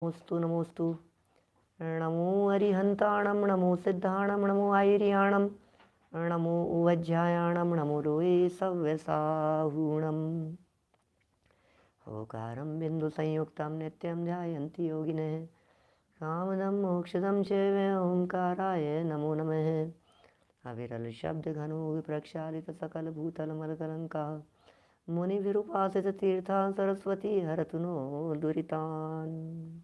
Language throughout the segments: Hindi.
नमोस्तु नमोस्तु। नमो हरिहंताणं, नमो सिद्धाणं, नमो आयर्याणं, नमो उवज्झायाणं, नमो लोये सव्यसाहूणम्। ओकारं बिन्दुसंयुक्तं नित्यं ध्यायन्ति योगिनः। कामदं मोक्षदं चैव ओंकाराय नमो नमः। अविरल शब्द घनो विप्रक्षालित सकल भूतल मलकलंका। मुनिभिरुपासित तीर्थां सरस्वती हरतु नो दुरितान्।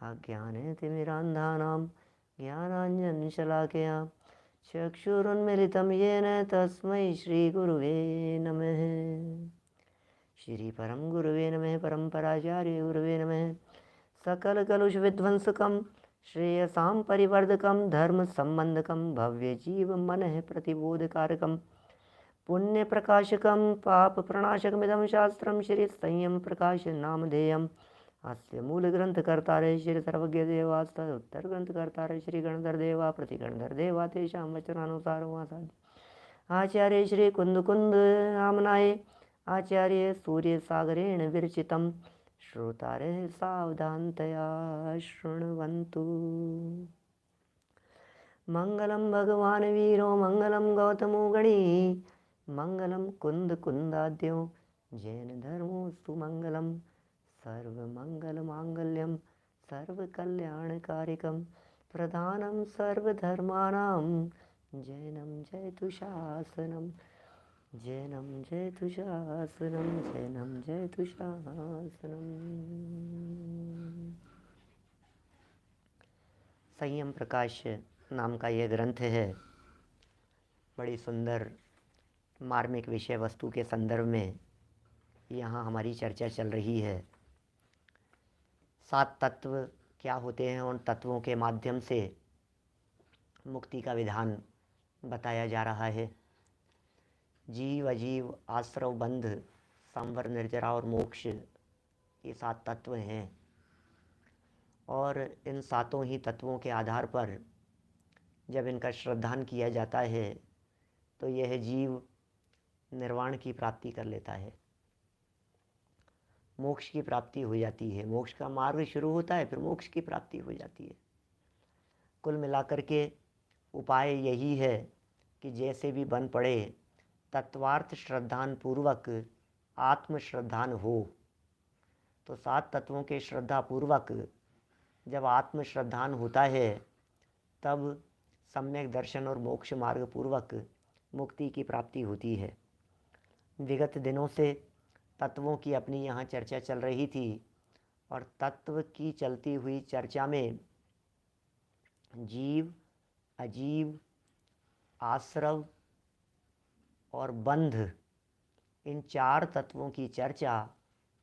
अज्ञानतिमिरान्धानां ज्ञानाञ्जनशलाकया चक्षुरुन्मिलितं येन तस्मै श्रीगुरुवे नमः। श्रीपरं गुरुवे नमः। परम्पराचार्य गुरुवे नमः। सकलकलुषविध्वंसकं श्रेयसां परिवर्धकं धर्मसम्बन्धकं भव्यजीवमनः प्रतिबोधकारकं पुण्यप्रकाशकं पापप्रणाशकमिदं शास्त्रं श्रीसंयमप्रकाशनामधेयम्। अस्य मूलग्रन्थकर्तारे श्री सर्वज्ञदेवास्त उत्तरग्रंथकर्तारे श्री गणधरदेवा प्रतिगणधरदेवा तेषां वचनानुसारमासाद्य आचार्य श्री कुन्दकुन्द नामनाये आचार्य सूर्यसागरेण विरचितं श्रोतारे सावधानतया शृण्वन्तु। मङ्गलं भगवान् वीरो मङ्गलं गौतमो गणी मङ्गलं कुन्दकुन्दाद्यो जैनधर्मोऽस्तु मङ्गलम्। सर्वमङ्गलमाङ्गल्यं सर्वकल्याणकारिकं प्रधानं सर्वधर्माणां जैनं जयतु शासनं। जैनं जयतु शासनं। जैनं जयतु शासनं। संयम प्रकाश नाम का यह ग्रंथ है। बड़ी सुंदर मार्मिक विषय वस्तु के संदर्भ में यहाँ हमारी चर्चा चल रही है। 7 तत्व क्या होते हैं, उन तत्वों के माध्यम से मुक्ति का विधान बताया जा रहा है। जीव अजीव आश्रव बंध संवर निर्जरा और मोक्ष, ये 7 तत्व हैं। और इन 7 ही तत्वों के आधार पर जब इनका श्रद्धान किया जाता है तो यह जीव निर्वाण की प्राप्ति कर लेता है, मोक्ष की प्राप्ति हो जाती है। मोक्ष का मार्ग शुरू होता है, फिर मोक्ष की प्राप्ति हो जाती है। कुल मिलाकर के उपाय यही है कि जैसे भी बन पड़े तत्वार्थ श्रद्धान पूर्वक आत्म श्रद्धान हो। तो 7 तत्वों के श्रद्धा पूर्वक जब आत्म श्रद्धान होता है तब सम्यक दर्शन और मोक्ष मार्ग पूर्वक मुक्ति की प्राप्ति होती है। विगत दिनों से तत्वों की अपनी यहाँ चर्चा चल रही थी और तत्व की चलती हुई चर्चा में जीव अजीव आश्रव और बंध, इन 4 तत्वों की चर्चा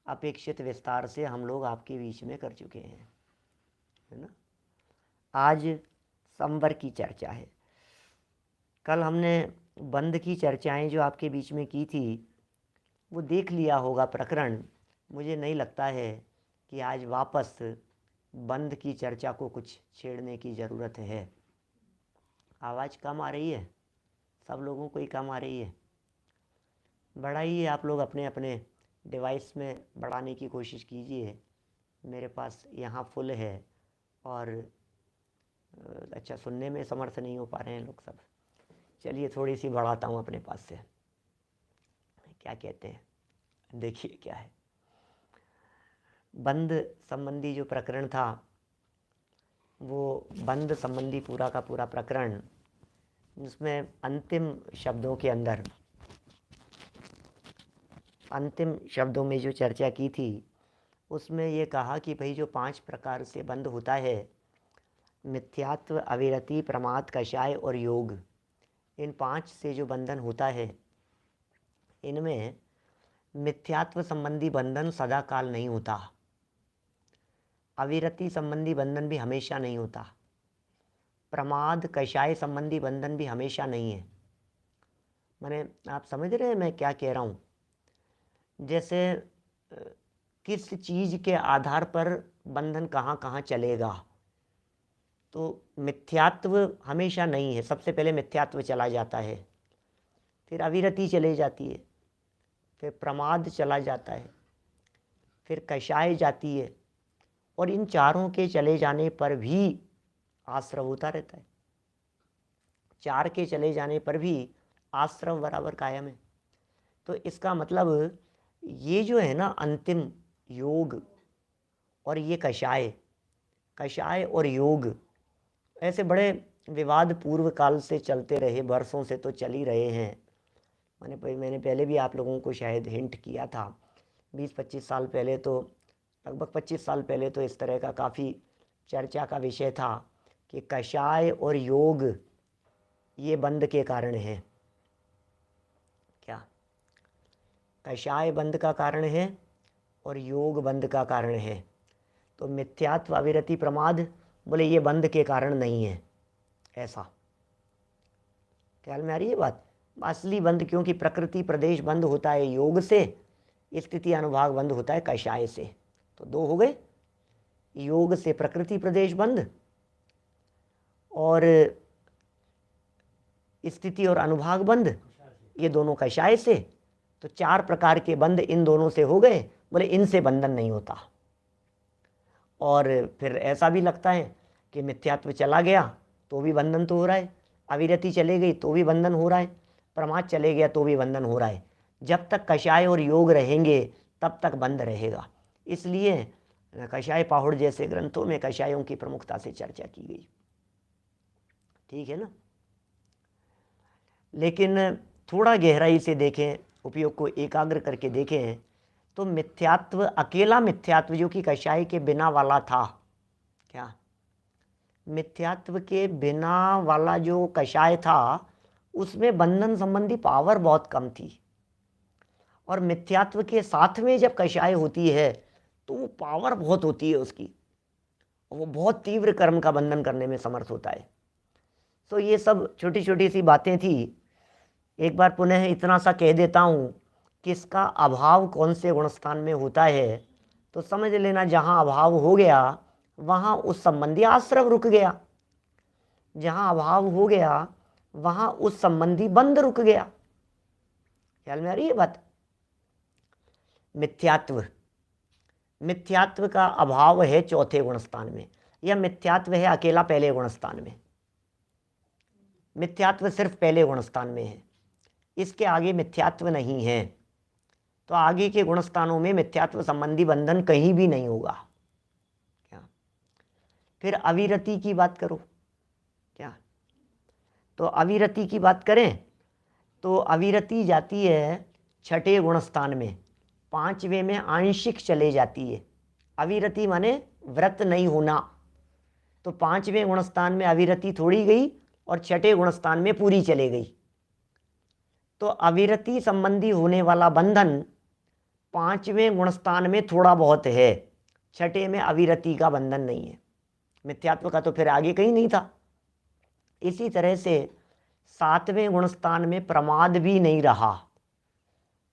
अपेक्षित विस्तार से हम लोग आपके बीच में कर चुके हैं, है ना। आज संवर की चर्चा है। कल हमने बंध की चर्चाएं जो आपके बीच में की थी वो देख लिया होगा प्रकरण। मुझे नहीं लगता है कि आज वापस बंध की चर्चा को कुछ छेड़ने की ज़रूरत है। आवाज़ कम आ रही है, सब लोगों को ही कम आ रही है। बढ़ाइए आप लोग अपने अपने डिवाइस में बढ़ाने की कोशिश कीजिए। मेरे पास यहाँ फुल है और अच्छा सुनने में समर्थ नहीं हो पा रहे हैं लोग सब। चलिए थोड़ी सी बढ़ाता हूँ अपने पास से, क्या कहते हैं, देखिए क्या है। बंध संबंधी जो प्रकरण था वो बंध संबंधी पूरा का पूरा प्रकरण, जिसमें अंतिम शब्दों में जो चर्चा की थी उसमें ये कहा कि भाई जो 5 प्रकार से बंध होता है, मिथ्यात्व, अविरति, प्रमाद, कषाय और योग, इन 5 से जो बंधन होता है इनमें मिथ्यात्व संबंधी बंधन सदा काल नहीं होता। अविरति संबंधी बंधन भी हमेशा नहीं होता। प्रमाद कषाय संबंधी बंधन भी हमेशा नहीं है। माने आप समझ रहे हैं मैं क्या कह रहा हूँ। जैसे किस चीज़ के आधार पर बंधन कहाँ कहाँ चलेगा, तो मिथ्यात्व हमेशा नहीं है। सबसे पहले मिथ्यात्व चला जाता है, फिर अविरति चली जाती है, फिर प्रमाद चला जाता है, फिर कषाय जाती है और इन चारों के चले जाने पर भी आश्रव होता रहता है। चार के चले जाने पर भी आश्रव बराबर कायम है। तो इसका मतलब ये जो है ना अंतिम योग और ये कषाय, कषाय और योग ऐसे बड़े विवाद पूर्व काल से चलते रहे, वर्षों से तो चल ही रहे हैं। मैंने पहले भी आप लोगों को शायद हिंट किया था, 20-25 साल पहले तो, लगभग 25 साल पहले तो इस तरह का काफ़ी चर्चा का विषय था कि कषाय और योग ये बंध के कारण है। क्या? कषाय बंध का कारण है और योग बंध का कारण है। तो मिथ्यात्व, अविरति, प्रमाद बोले ये बंध के कारण नहीं है। ऐसा ख्याल में आ रही है बात? असली बंध, क्योंकि प्रकृति प्रदेश बंद होता है योग से, स्थिति अनुभाग बंद होता है कषाय से। तो दो हो गए, योग से प्रकृति प्रदेश बंद और स्थिति और अनुभाग बंद, ये दोनों कषाय से। तो चार प्रकार के बंध इन दोनों से हो गए। बोले इनसे बंधन नहीं होता। और फिर ऐसा भी लगता है कि मिथ्यात्व चला गया तो भी बंधन तो हो रहा है, अविरति चले गई तो भी बंधन हो रहा है, प्रमाद चले गया तो भी बंधन हो रहा है। जब तक कषाय और योग रहेंगे तब तक बंध रहेगा। इसलिए कषाय पाहुड़ जैसे ग्रंथों में कषायों की प्रमुखता से चर्चा की गई। ठीक है ना? लेकिन थोड़ा गहराई से देखें, उपयोग को एकाग्र करके देखें तो मिथ्यात्व, अकेला मिथ्यात्व जो कि कषाय के बिना वाला था, क्या मिथ्यात्व के बिना वाला जो कषाय था उसमें बंधन संबंधी पावर बहुत कम थी। और मिथ्यात्व के साथ में जब कषाय होती है तो वो पावर बहुत होती है उसकी, वो बहुत तीव्र कर्म का बंधन करने में समर्थ होता है। तो ये सब छोटी छोटी सी बातें थी। एक बार पुनः इतना सा कह देता हूँ कि इसका अभाव कौन से गुणस्थान में होता है, तो समझ लेना जहाँ अभाव हो गया वहाँ उस संबंधी आश्रव रुक गया, जहाँ अभाव हो गया वहाँ उस संबंधी बंध रुक गया। ख्याल में आ रही है बात? मिथ्यात्व, मिथ्यात्व का अभाव है चौथे गुणस्थान में, या मिथ्यात्व है अकेला पहले गुणस्थान में। मिथ्यात्व सिर्फ पहले गुणस्थान में है, इसके आगे मिथ्यात्व नहीं है। तो आगे के गुणस्थानों में मिथ्यात्व संबंधी बंधन कहीं भी नहीं होगा। क्या? फिर अविरति की बात करो। क्या? तो अविरति की बात करें तो अविरति जाती है छठे गुणस्थान में, पांचवें में आंशिक चले जाती है। अविरति माने व्रत नहीं होना, तो पांचवें गुणस्थान में अविरति थोड़ी गई और छठे गुणस्थान में पूरी चले गई। तो अविरति संबंधी होने वाला बंधन पांचवें गुणस्थान में थोड़ा बहुत है, छठे में अविरति का बंधन नहीं है। मिथ्यात्व का तो फिर आगे कहीं नहीं था। इसी तरह से सातवें गुणस्थान में प्रमाद भी नहीं रहा,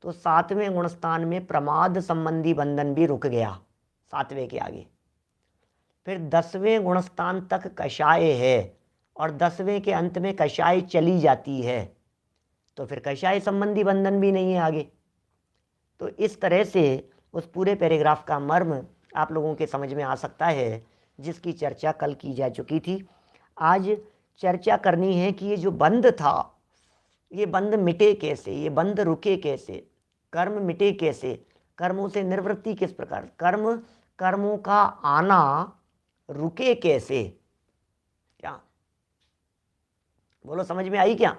तो सातवें गुणस्थान में प्रमाद संबंधी बंधन भी रुक गया सातवें के आगे। फिर 10वें गुणस्थान तक कषाय है और 10वें के अंत में कषाय चली जाती है, तो फिर कषाय संबंधी बंधन भी नहीं है आगे। तो इस तरह से उस पूरे पैराग्राफ का मर्म आप लोगों के समझ में आ सकता है, जिसकी चर्चा कल की जा चुकी थी। आज चर्चा करनी है कि ये जो बंध था, ये बंध मिटे कैसे, ये बंध रुके कैसे, कर्म मिटे कैसे, कर्मों से निवृत्ति किस प्रकार, कर्मों का आना रुके कैसे। क्या बोलो, समझ में आई क्या?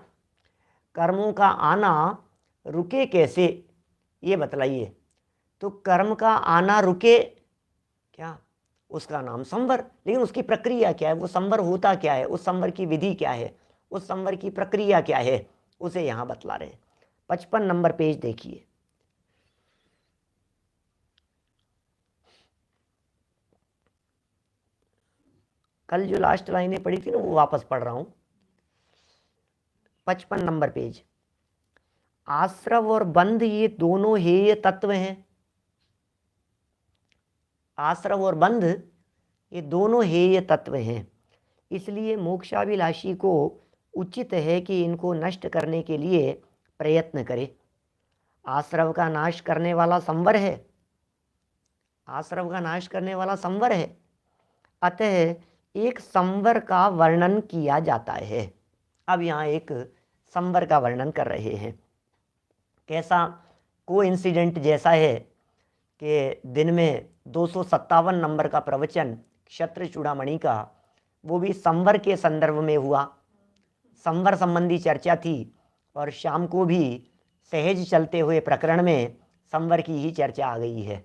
कर्मों का आना रुके कैसे, ये बतलाइए। तो कर्म का आना रुके, क्या उसका नाम संवर, लेकिन उसकी प्रक्रिया क्या है, वो संवर होता क्या है, उस संवर की विधि क्या है, उस संवर की प्रक्रिया क्या है, उसे यहां बतला रहे। 55 नंबर पेज देखिए। कल जो लास्ट लाइनें पढ़ी थी ना वो वापस पढ़ रहा हूं। 55 नंबर पेज। आश्रव और बंध ये दोनों हेय तत्व हैं। आश्रव और बंध ये दोनों हेय तत्व हैं, इसलिए मोक्षाभिलाषी को उचित है कि इनको नष्ट करने के लिए प्रयत्न करे। आश्रव का नाश करने वाला संवर है आश्रव का नाश करने वाला संवर है। अतः एक संवर का वर्णन किया जाता है। अब यहाँ एक संवर का वर्णन कर रहे हैं। कैसा कोइंसिडेंट जैसा है कि दिन में 257 नंबर का प्रवचन क्षत्र चूड़ामणि का, वो भी संवर के संदर्भ में हुआ। संवर संबंधी चर्चा थी और शाम को भी सहज चलते हुए प्रकरण में संवर की ही चर्चा आ गई है।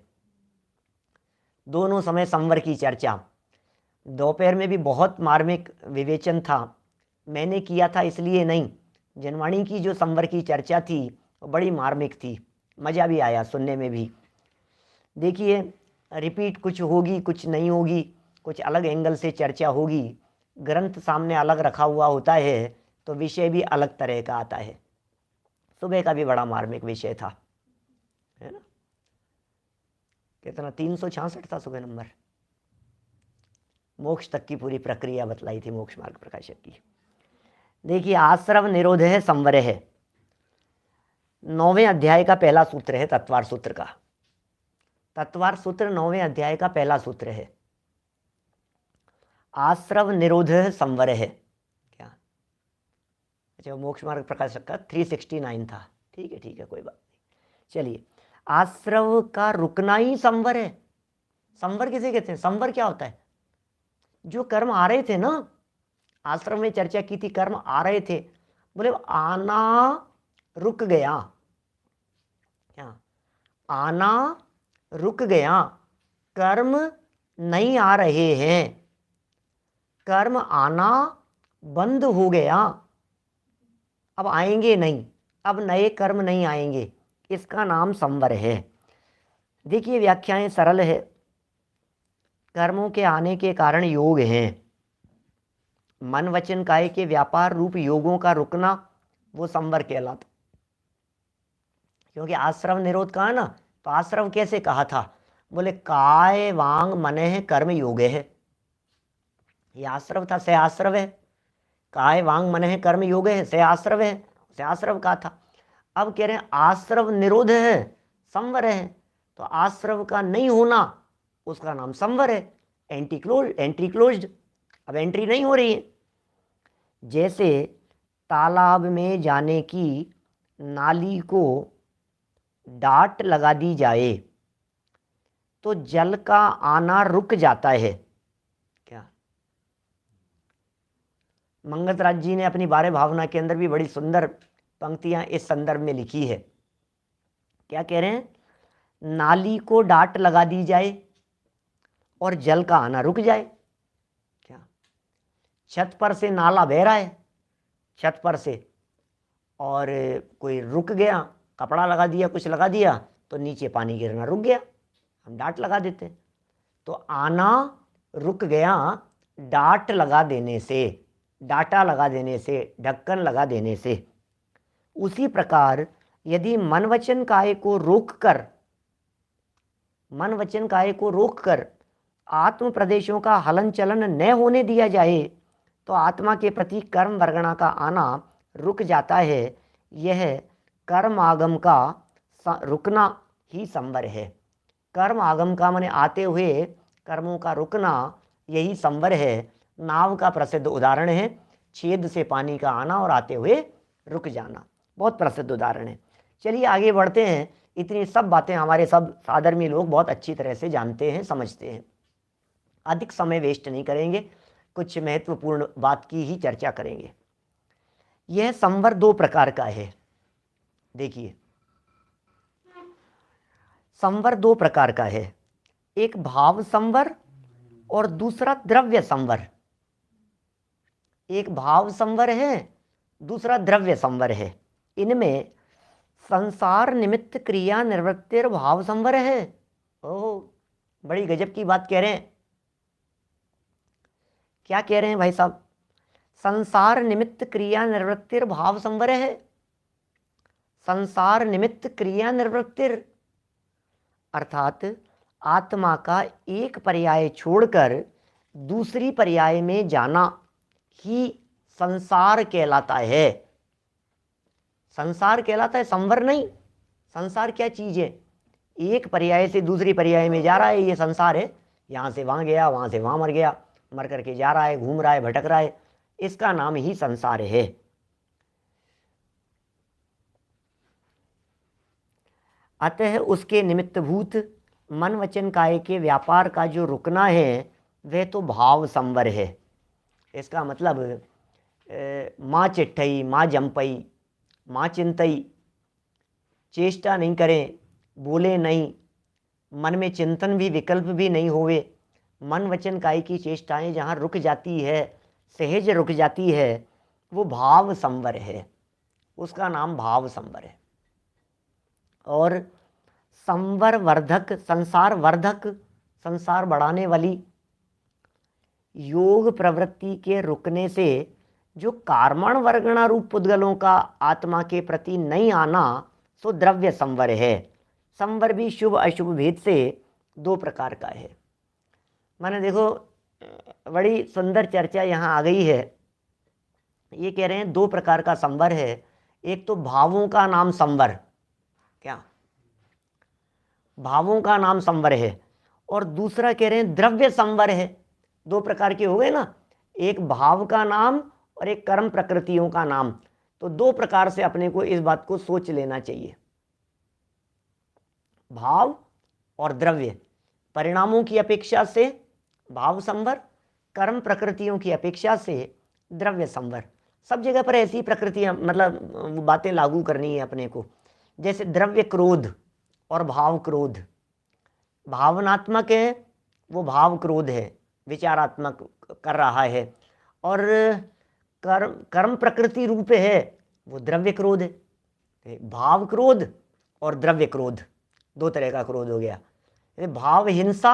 दोनों समय संवर की चर्चा। दोपहर में भी बहुत मार्मिक विवेचन था, मैंने किया था इसलिए नहीं, जनवाणी की जो संवर की चर्चा थी वो बड़ी मार्मिक थी, मज़ा भी आया सुनने में भी। देखिए रिपीट कुछ होगी कुछ नहीं होगी, कुछ अलग एंगल से चर्चा होगी, ग्रंथ सामने अलग रखा हुआ होता है तो विषय भी अलग तरह का आता है। सुबह का भी बड़ा मार्मिक विषय था, है ना। कितना 366 था सुबह नंबर। मोक्ष तक की पूरी प्रक्रिया बतलाई थी मोक्ष मार्ग प्रकाशक की। देखिए आश्रव निरोध है, संवर है। 9वें अध्याय का पहला सूत्र है तत्वार सूत्र का। तत्वार सूत्र 9वें अध्याय का पहला सूत्र है, आश्रव निरोध संवर है। क्या अच्छा, मोक्ष मार्ग प्रकाशक का 369 था। ठीक है कोई बात नहीं। चलिए, आश्रव का रुकना ही संवर है। संवर किसे कहते हैं? संवर क्या होता है? जो कर्म आ रहे थे ना, आश्रम में चर्चा की थी, कर्म आ रहे थे, बोले आना रुक गया। क्या आना रुक गया, कर्म नहीं आ रहे हैं, कर्म आना बंद हो गया, अब आएंगे नहीं, अब नए कर्म नहीं आएंगे, इसका नाम संवर है। देखिए व्याख्याएं सरल है। कर्मों के आने के कारण योग हैं। मन वचन काय के व्यापार रूप योगों का रुकना वो संवर कहलाता। क्योंकि आश्रव निरोध कहा ना, तो आश्रव कैसे कहा था? बोले काय वांग मनः कर्म योग है, ये आश्रव था, से आश्रव है। काय वांग मनः कर्म योग है, से आश्रव है, से आश्रव कहा था। अब कह रहे हैं आश्रव निरोध है, संवर है, तो आश्रव का नहीं होना उसका नाम संवर है। एंट्री क्लोज्ड, अब एंट्री नहीं हो रही है। जैसे तालाब में जाने की नाली को डाट लगा दी जाए तो जल का आना रुक जाता है। क्या मंगतराज जी ने अपनी 12 भावना के अंदर भी बड़ी सुंदर पंक्तियां इस संदर्भ में लिखी है। क्या कह रहे हैं? नाली को डाट लगा दी जाए और जल का आना रुक जाए। क्या छत पर से नाला बह रहा है, छत पर से, और कोई रुक गया, कपड़ा लगा दिया, कुछ लगा दिया, तो नीचे पानी गिरना रुक गया, हम डाट लगा देते। तो आना रुक गया डाट लगा देने से, डाटा लगा देने से, ढक्कन लगा देने से। उसी प्रकार यदि मन वचन काय को रोककर, मन वचन काय को रोककर आत्म प्रदेशों का हलन चलन न होने दिया जाए तो आत्मा के प्रति कर्म वर्गणा का आना रुक जाता है। यह कर्म आगम का रुकना ही संवर है। कर्म आगम का माने आते हुए कर्मों का रुकना, यही संवर है। नाव का प्रसिद्ध उदाहरण है, छेद से पानी का आना और आते हुए रुक जाना, बहुत प्रसिद्ध उदाहरण है। चलिए आगे बढ़ते हैं। इतनी सब बातें हमारे सब साधर्मी लोग बहुत अच्छी तरह से जानते हैं, समझते हैं। अधिक समय वेस्ट नहीं करेंगे, कुछ महत्वपूर्ण बात की ही चर्चा करेंगे। यह संवर 2 प्रकार का है। देखिए संवर 2 प्रकार का है, एक भाव संवर और दूसरा द्रव्य संवर। एक भाव संवर है, दूसरा द्रव्य संवर है। इनमें संसार निमित्त क्रिया निवृत्तिर भाव संवर है। ओह, बड़ी गजब की बात कह रहे हैं। क्या कह रहे हैं भाई साहब? संसार निमित्त क्रिया निवृत्तिर भाव संवर है। संसार निमित्त क्रिया निवृत्तिर अर्थात आत्मा का एक पर्याय छोड़कर दूसरी पर्याय में जाना ही संसार कहलाता है। संसार कहलाता है, संवर नहीं। संसार क्या चीज है? एक पर्याय से दूसरी पर्याय में जा रहा है, ये संसार है, यहाँ से वहाँ गया, वहाँ से वहाँ मर गया, मर करके जा रहा है, घूम रहा है, भटक रहा है, इसका नाम ही संसार है। अतः उसके निमित्तभूत मन वचन काय के व्यापार का जो रुकना है वह तो भाव संवर है। इसका मतलब माँ चिट्ठई, माँ जंपई, माँ चिंतई, चेष्टा नहीं करें, बोले नहीं, मन में चिंतन भी विकल्प भी नहीं होवे, मन वचन काय की चेष्टाएं जहाँ रुक जाती है, सहज रुक जाती है, वो भाव संवर है, उसका नाम भाव संवर है। और संवर वर्धक, संसार वर्धक, संसार बढ़ाने वाली योग प्रवृत्ति के रुकने से जो कार्मण वर्गणा रूप पुद्गलों का आत्मा के प्रति नहीं आना, सो द्रव्य संवर है। संवर भी शुभ अशुभ भेद से दो प्रकार का है। माने देखो, बड़ी सुंदर चर्चा यहाँ आ गई है। ये कह रहे हैं दो प्रकार का संवर है। एक तो भावों का नाम संवर, क्या भावों का नाम संवर है, और दूसरा कह रहे हैं द्रव्य संवर है। दो प्रकार के हो गए ना, एक भाव का नाम और एक कर्म प्रकृतियों का नाम। तो दो प्रकार से अपने को इस बात को सोच लेना चाहिए। भाव और द्रव्य, परिणामों की अपेक्षा से भाव संवर, कर्म प्रकृतियों की अपेक्षा से द्रव्य संवर। सब जगह पर ऐसी प्रकृतियां, मतलब बातें लागू करनी है अपने को। जैसे द्रव्य क्रोध और भाव क्रोध, भावनात्मक है वो भाव क्रोध है, विचारात्मक कर रहा है, और कर्म प्रकृति रूप है वो द्रव्य क्रोध है। भाव क्रोध और द्रव्य क्रोध, दो तरह का क्रोध हो गया। भाव हिंसा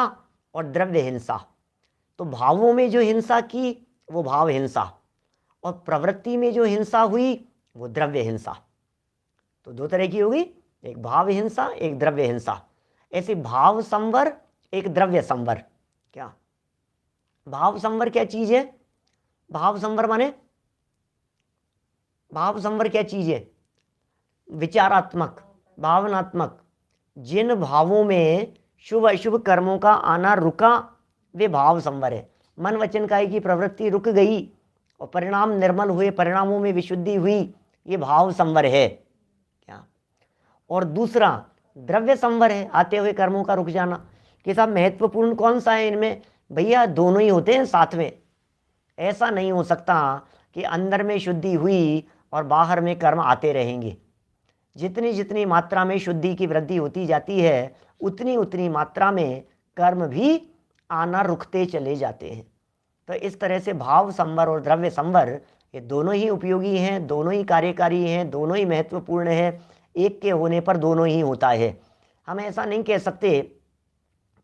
और द्रव्य हिंसा। तो भावों में जो हिंसा की वो भाव हिंसा, और प्रवृत्ति में जो हिंसा हुई वो द्रव्य हिंसा। तो दो तरह की होगी, एक भाव हिंसा, एक द्रव्य हिंसा। ऐसे भाव संवर, एक द्रव्य संवर। क्या भाव संवर क्या चीज है? भाव संवर माने, भाव संवर क्या चीज है? विचारात्मक, भावनात्मक। जिन भावों में शुभ अशुभ कर्मों का आना रुका वे भाव संवर है। मन वचन काय की प्रवृत्ति रुक गई और परिणाम निर्मल हुए, परिणामों में विशुद्धि हुई, ये भाव संवर है। क्या? और दूसरा द्रव्य संवर है, आते हुए कर्मों का रुक जाना। कि साहब महत्वपूर्ण कौन सा है इनमें? भैया दोनों ही होते हैं साथ में। ऐसा नहीं हो सकता कि अंदर में शुद्धि हुई और बाहर में कर्म आते रहेंगे। जितनी जितनी मात्रा में शुद्धि की वृद्धि होती जाती है, उतनी उतनी मात्रा में कर्म भी आना रुकते चले जाते हैं। तो इस तरह से भाव संवर और द्रव्य संवर ये दोनों ही उपयोगी हैं, दोनों ही कार्यकारी हैं, दोनों ही महत्वपूर्ण है। एक के होने पर दोनों ही होता है। हम ऐसा नहीं कह सकते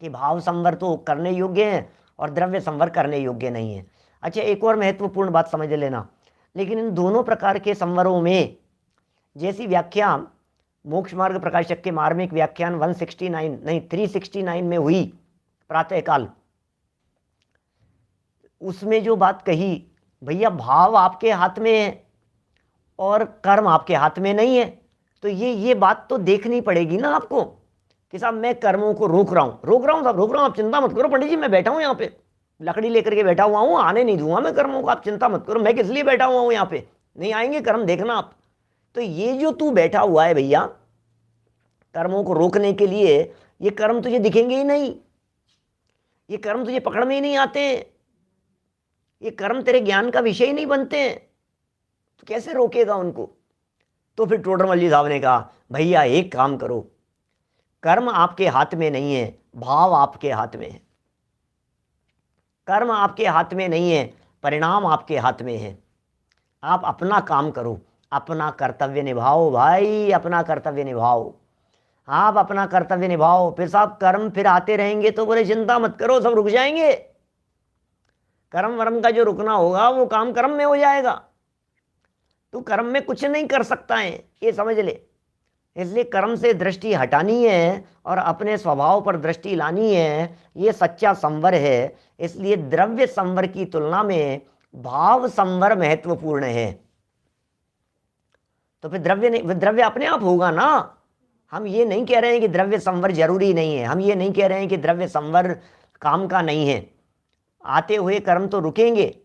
कि भाव संवर तो करने योग्य है और द्रव्य संवर करने योग्य नहीं है। अच्छा, एक और महत्वपूर्ण बात समझ लेना, लेकिन इन दोनों प्रकार के संवरों में जैसी व्याख्या मोक्ष मार्ग प्रकाशक के मार्मिक व्याख्यान 369 में हुई प्रातःकाल, उसमें जो बात कही, भैया भाव आपके हाथ में है और कर्म आपके हाथ में नहीं है। तो ये बात तो देखनी पड़ेगी ना आपको कि साहब मैं कर्मों को रोक रहा हूँ साहब, आप चिंता मत करो पंडित जी, मैं बैठा हूँ यहाँ पे, लकड़ी लेकर के बैठा हुआ हूँ, आने नहीं दूंगा मैं कर्मों को, आप चिंता मत करो, मैं किस लिए बैठा हुआ हूँ यहाँ पे, नहीं आएंगे कर्म, देखना आप। तो ये जो तू बैठा हुआ है भैया कर्मों को रोकने के लिए, ये कर्म तुझे दिखेंगे ही नहीं, ये कर्म तुझे पकड़ में ही नहीं आते, ये कर्म तेरे ज्ञान का विषय ही नहीं बनते हैं, तो कैसे रोकेगा उनको? तो फिर टोडरमल जी साहब ने कहा, भैया एक काम करो, कर्म आपके हाथ में नहीं है, भाव आपके हाथ में है। कर्म आपके हाथ में नहीं है, परिणाम आपके हाथ में है। आप अपना काम करो, अपना कर्तव्य निभाओ भाई, अपना कर्तव्य निभाओ। आप अपना कर्तव्य निभाओ, फिर साहब कर्म फिर आते रहेंगे तो बोले चिंता मत करो, सब रुक जाएंगे। कर्म वर्म का जो रुकना होगा वो काम कर्म में हो जाएगा। तू कर्म में कुछ नहीं कर सकता है, ये समझ ले। इसलिए कर्म से दृष्टि हटानी है और अपने स्वभाव पर दृष्टि लानी है, ये सच्चा संवर है। इसलिए द्रव्य संवर की तुलना में भाव संवर महत्वपूर्ण है। तो फिर द्रव्य अपने आप होगा ना। हम ये नहीं कह रहे हैं कि द्रव्य संवर जरूरी नहीं है, हम ये नहीं कह रहे हैं कि द्रव्य संवर काम का नहीं है। आते हुए कर्म तो रुकेंगे,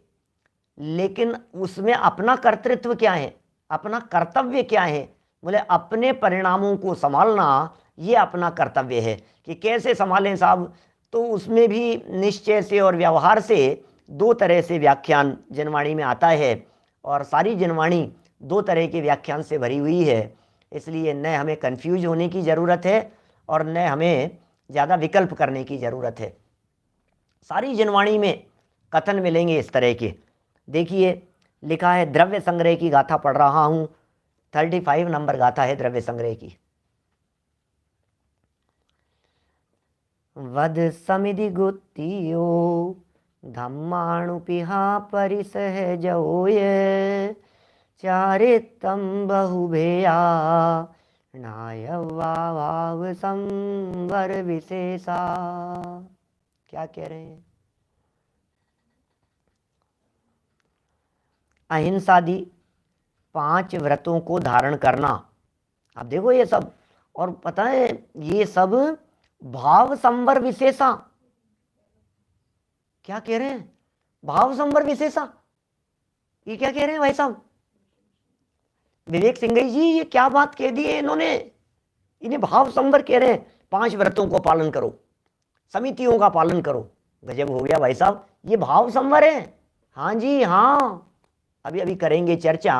लेकिन उसमें अपना कर्तृत्व क्या है, अपना कर्तव्य क्या है? बोले अपने परिणामों को संभालना ये अपना कर्तव्य है। कि कैसे संभालें साहब? तो उसमें भी निश्चय से और व्यवहार से दो तरह से व्याख्यान जनवाणी में आता है, और सारी जनवाणी दो तरह के व्याख्यान से भरी हुई है। इसलिए न हमें कंफ्यूज होने की ज़रूरत है और न हमें ज़्यादा विकल्प करने की ज़रूरत है। सारी जनवाणी में कथन मिलेंगे इस तरह के। देखिए लिखा है, द्रव्य संग्रह की गाथा पढ़ रहा हूँ, 35 नंबर गाथा है द्रव्य संग्रह की। वद समिधि गुत्तियो धम्माणुपिहा परिसहजोय चारितम बहुभेया नायवाव संवर विशेषा। क्या कह रहे हैं? अहिंसादि 5 व्रतों को धारण करना। अब देखो ये सब, और पता है ये सब भाव संवर विशेषा। क्या कह रहे हैं? भाव संवर विशेषा। ये क्या कह रहे हैं भाई साहब? विवेक सिंघई जी ये क्या बात कह दी है इन्होंने? इन्हें भाव संवर कह रहे हैं, 5 व्रतों को पालन करो, समितियों का पालन करो। गजब हो गया भाई साहब, ये भाव संवर है। हाँ जी हाँ, अभी अभी करेंगे चर्चा,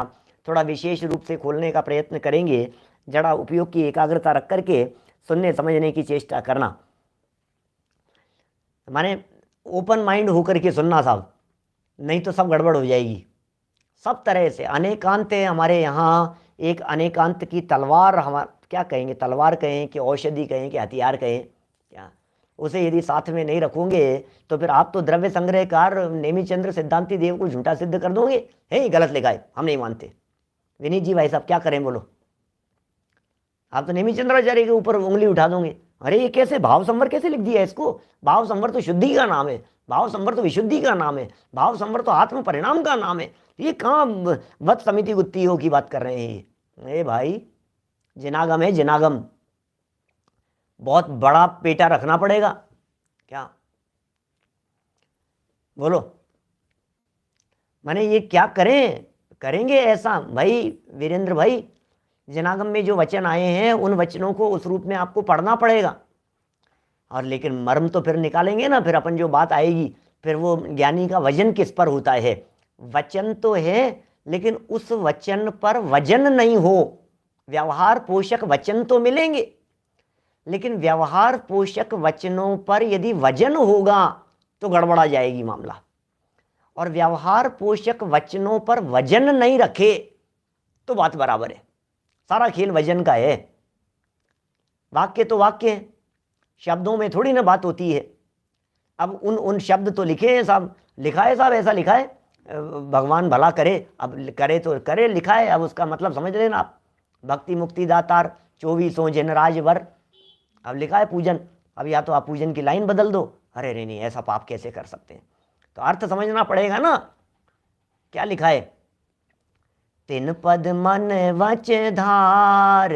थोड़ा विशेष रूप से खोलने का प्रयत्न करेंगे। जरा उपयोग की एकाग्रता रख करके सुनने समझने की चेष्टा करना, माने ओपन माइंड होकर के सुनना साहब, नहीं तो सब गड़बड़ हो जाएगी सब तरह से। अनेकांत है हमारे यहाँ, एक अनेकांत की तलवार, हम क्या कहेंगे, तलवार कहें कि औषधि कहें कि हथियार कहें, क्या उसे यदि साथ में नहीं रखोगे तो फिर आप तो द्रव्य संग्रहकार नेमिचंद्र सिद्धांति देव को झूठा सिद्ध कर दोगे। है गलत लिखा है, हम नहीं मानते। विनीत जी भाई साहब क्या करें बोलो? आप तो नेमिचंद्राचार्य के ऊपर उंगली उठा दोगे। अरे ये कैसे भाव संवर कैसे लिख दिया इसको? भाव संवर तो शुद्धि का नाम है, भाव संवर तो विशुद्धि का नाम है, भाव संवर तो आत्म परिणाम का नाम है। ये कहाँ वत समिति गुत्तियों की बात कर रहे हैं? ए भाई जिनागम है जिनागम, बहुत बड़ा पेटा रखना पड़ेगा। क्या बोलो? माने ये क्या करें, करेंगे ऐसा? भाई वीरेंद्र भाई, जनागम में जो वचन आए हैं उन वचनों को उस रूप में आपको पढ़ना पड़ेगा। और लेकिन मर्म तो फिर निकालेंगे ना, फिर अपन जो बात आएगी, फिर वो ज्ञानी का वजन किस पर होता है। वचन तो है लेकिन उस वचन पर वजन नहीं हो। व्यवहार पोषक वचन तो मिलेंगे, लेकिन व्यवहार पोषक वचनों पर यदि वजन होगा तो गड़बड़ा जाएगी मामला। और व्यवहार पोषक वचनों पर वजन नहीं रखे तो बात बराबर है। सारा खेल वजन का है। वाक्य तो वाक्य है, शब्दों में थोड़ी ना बात होती है। अब उन शब्द तो लिखे हैं साहब, लिखा है साहब, ऐसा लिखा है, भगवान भला करे, अब करे तो करे, लिखा है, अब उसका मतलब समझ लेना आप। भक्ति मुक्ति दातार 24 जिन राजवर, अब लिखा है पूजन। अब या तो आप पूजन की लाइन बदल दो, अरे नहीं नहीं ऐसा पाप कैसे कर सकते हैं, तो अर्थ समझना पड़ेगा ना। क्या लिखा है? तिन पद मन वच धार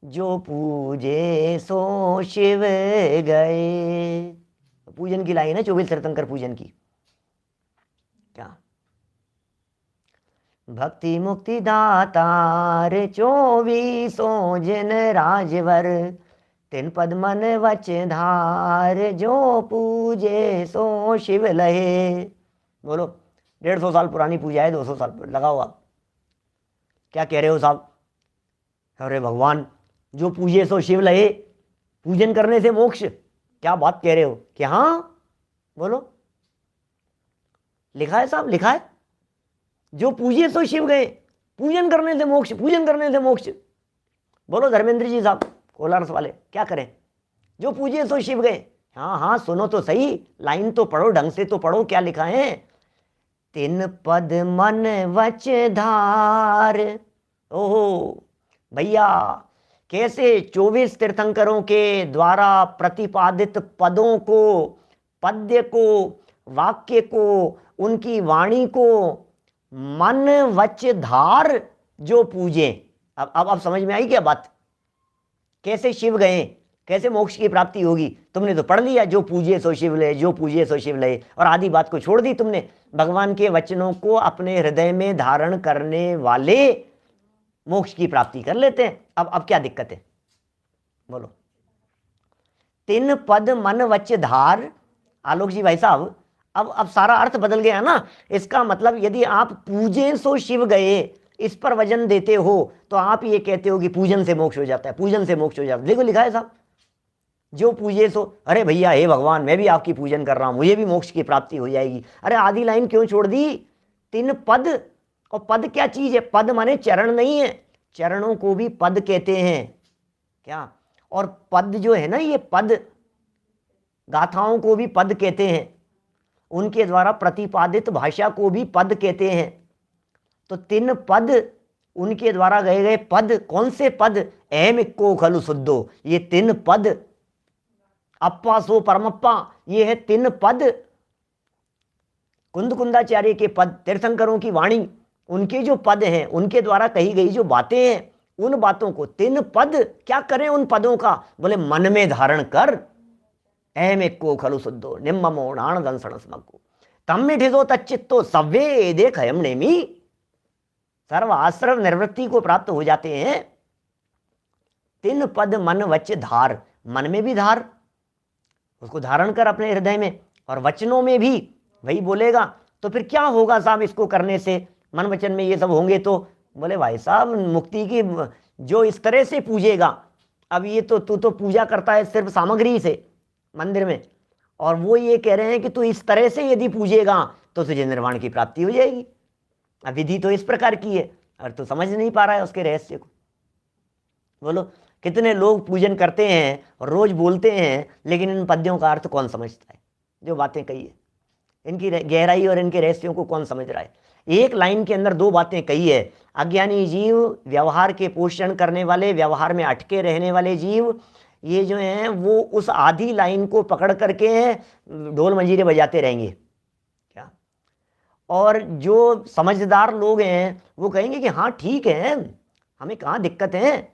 जो पूजे सो शिव गए। पूजन की लाइन है 24 तीर्थंकर पूजन की। क्या? भक्ति मुक्ति दातार 24 जिन राजवर, तिन पद मन वच धार जो पूजे सो शिव लहे। बोलो 150 साल पुरानी पूजा है, 200 साल लगाओ आप। क्या कह रहे हो साहब? अरे भगवान जो पूजे सो शिव लहे, पूजन करने से मोक्ष, क्या बात कह रहे हो? कि हाँ बोलो, लिखा है साहब, लिखा है जो पूजे सो शिव गए, पूजन करने से मोक्ष, पूजन करने से मोक्ष। बोलो धर्मेंद्र जी साहब कोलारस वाले, क्या करें? जो पूजे सो शिव गए। हाँ हाँ सुनो तो सही, लाइन तो पढ़ो, ढंग से तो पढ़ो, क्या लिखा है? तिन पद मन वच धार। ओहो भैया, कैसे 24 तीर्थंकरों के द्वारा प्रतिपादित पदों को, पद्य को, वाक्य को, उनकी वाणी को मन वच धार जो पूजे। अब समझ में आई क्या बात? कैसे शिव गए, कैसे मोक्ष की प्राप्ति होगी? तुमने तो पढ़ लिया, जो पूजे सो शिव लय, जो पूजे सो शिव लय, और आधी बात को छोड़ दी तुमने। भगवान के वचनों को अपने हृदय में धारण करने वाले मोक्ष की प्राप्ति कर लेते हैं। अब क्या दिक्कत है बोलो? तिन पद मन वच धार। आलोक जी भाई साहब, अब सारा अर्थ बदल गया ना। इसका मतलब यदि आप पूजे सो शिव गए इस पर वजन देते हो तो आप ये कहते हो कि पूजन से मोक्ष हो जाता है, पूजन से मोक्ष हो जाता है। देखो लिखा है साहब, जो पूजे सो, अरे भैया हे भगवान मैं भी आपकी पूजन कर रहा हूं, मुझे भी मोक्ष की प्राप्ति हो जाएगी। अरे आधी लाइन क्यों छोड़ दी? तीन पद। और पद क्या चीज है? पद माने चरण नहीं है, चरणों को भी पद कहते हैं क्या? और पद जो है ना, ये पद, गाथाओं को भी पद कहते हैं, उनके द्वारा प्रतिपादित भाषा को भी पद कहते हैं। तो तीन पद, उनके द्वारा गए गए पद, कौन से पद? अहम इक्को खलु शुद्धो, ये तीन पद। अप्पा सो परमप्पा, ये है तीन पद। कुंद कुंदाचार्य के पद, तीर्थंकरों की वाणी, उनके जो पद हैं, उनके द्वारा कही गई जो बातें हैं, उन बातों को तीन पद। क्या करें उन पदों का? बोले मन में धारण कर। अहम इक्को खलु शुद्धो निम्ममो नाण दंसण स्मग्गो तम्मिठितो तच्चित्तो सव्ये देख हयम नेमी। सर्व आश्रव निवृत्ति को प्राप्त हो जाते हैं। तीन पद मन वच धार, मन में भी धार, उसको धारण कर अपने हृदय में, और वचनों में भी वही बोलेगा। तो फिर क्या होगा साहब इसको करने से? मन वचन में ये सब होंगे तो बोले भाई साहब मुक्ति की, जो इस तरह से पूजेगा, अब ये तो तू तो पूजा करता है सिर्फ सामग्री से मंदिर में, और वो ये कह रहे हैं कि तू इस तरह से यदि पूजेगा तो तुझे निर्वाण की प्राप्ति हो जाएगी। अब विधि तो इस प्रकार की है और तू समझ नहीं पा रहा है उसके रहस्य को। बोलो कितने लोग पूजन करते हैं और रोज बोलते हैं, लेकिन इन पद्यों का अर्थ कौन समझता है? जो बातें कही है, इनकी गहराई और इनके रहस्यों को कौन समझ रहा है? एक लाइन के अंदर दो बातें कही है। अज्ञानी जीव, व्यवहार के पोषण करने वाले, व्यवहार में अटके रहने वाले जीव, ये जो हैं वो उस आधी लाइन को पकड़ करके ढोल मंजीरे बजाते रहेंगे क्या? और जो समझदार लोग हैं वो कहेंगे कि हाँ ठीक है, हमें कहाँ दिक्कत है,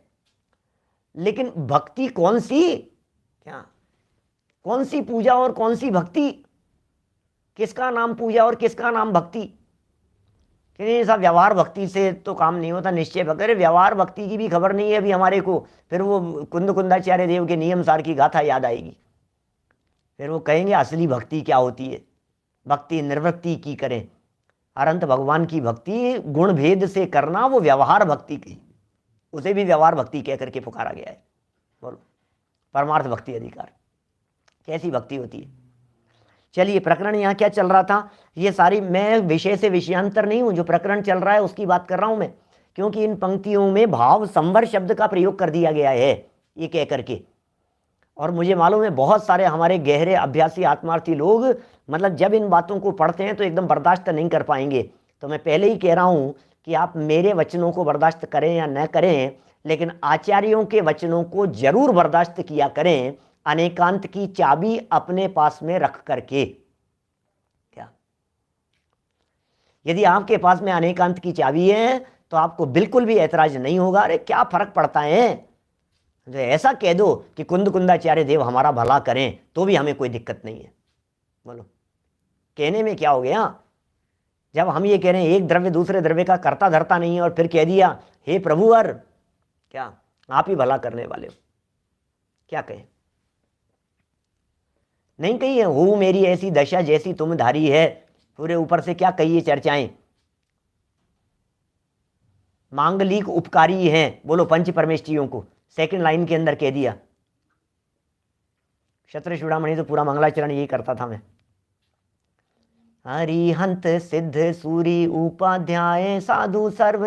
लेकिन भक्ति कौन सी? क्या कौन सी पूजा और कौन सी भक्ति? किसका नाम पूजा और किसका नाम भक्ति? कि साहब व्यवहार भक्ति से तो काम नहीं होता, निश्चय भक्ति। अरे व्यवहार भक्ति की भी खबर नहीं है अभी हमारे को। फिर वो कुंद कुंदाचार्य देव के नियम सार की गाथा याद आएगी, फिर वो कहेंगे असली भक्ति क्या होती है? भक्ति निवृत्ति की करें, अनंत भगवान की भक्ति गुण भेद से करना, वो व्यवहार भक्ति की, उसे भी व्यवहार भक्ति कह करके पुकारा गया है। बोलो परमार्थ भक्ति अधिकार कैसी भक्ति होती है? चलिए प्रकरण यहाँ क्या चल रहा था, ये सारी, मैं विषय से विषयांतर नहीं हूँ, जो प्रकरण चल रहा है उसकी बात कर रहा हूँ मैं, क्योंकि इन पंक्तियों में भाव संवर शब्द का प्रयोग कर दिया गया है ये कह करके। और मुझे मालूम है बहुत सारे हमारे गहरे अभ्यासी आत्मार्थी लोग, मतलब जब इन बातों को पढ़ते हैं तो एकदम बर्दाश्त नहीं कर पाएंगे। तो मैं पहले ही कह रहा हूँ कि आप मेरे वचनों को बर्दाश्त करें या न करें, लेकिन आचार्यों के वचनों को जरूर बर्दाश्त किया करें, अनेकांत की चाबी अपने पास में रख करके। क्या यदि आपके पास में अनेकांत की चाबी है तो आपको बिल्कुल भी ऐतराज नहीं होगा। अरे क्या फर्क पड़ता है, जो ऐसा कह दो कि कुंद कुंदाचार्य देव हमारा भला करें तो भी हमें कोई दिक्कत नहीं है। बोलो कहने में क्या हो गया? जब हम ये कह रहे हैं एक द्रव्य दूसरे द्रव्य का करता धरता नहीं है, और फिर कह दिया हे प्रभुवर, क्या आप ही भला करने वाले हो, क्या कहें? नहीं कही है हो मेरी ऐसी दशा जैसी तुम धारी है, पूरे ऊपर से क्या कही है चर्चाएं? मांगलिक उपकारी हैं, बोलो पंच परमेष्ठियों को, सेकंड लाइन के अंदर कह दिया। क्षत्र चूड़ामणि तो पूरा मंगलाचरण यही करता था मैं। हरिहंत सिद्ध सूरी उपाध्याय साधु सर्व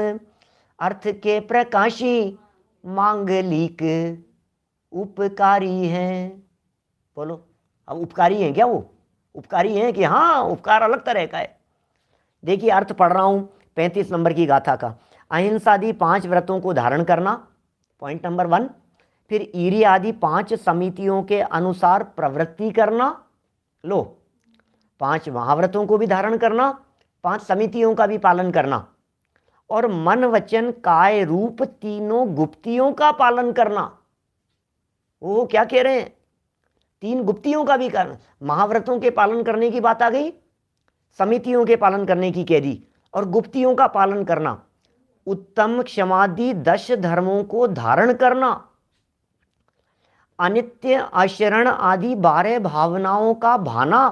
अर्थ के प्रकाशी मांगलिक उपकारी हैं। बोलो अब उपकारी हैं क्या? वो उपकारी हैं कि हाँ उपकार अलग तरह का है। देखिए अर्थ पढ़ रहा हूं 35 नंबर की गाथा का। अहिंसादि 5 व्रतों को धारण करना, पॉइंट नंबर 1। फिर ईर्य आदि 5 समितियों के अनुसार प्रवृत्ति करना, लो 5 महाव्रतों को भी धारण करना, 5 समितियों का भी पालन करना, और मन वचन काय रूप तीनों गुप्तियों का पालन करना। वो क्या कह रहे हैं, 3 गुप्तियों का भी कारण, महाव्रतों के पालन करने की बात आ गई, समितियों के पालन करने की कह दी, और गुप्तियों का पालन करना, उत्तम क्षमादि 10 धर्मों को धारण करना, अनित्य आचरण आदि 12 भावनाओं का भाना,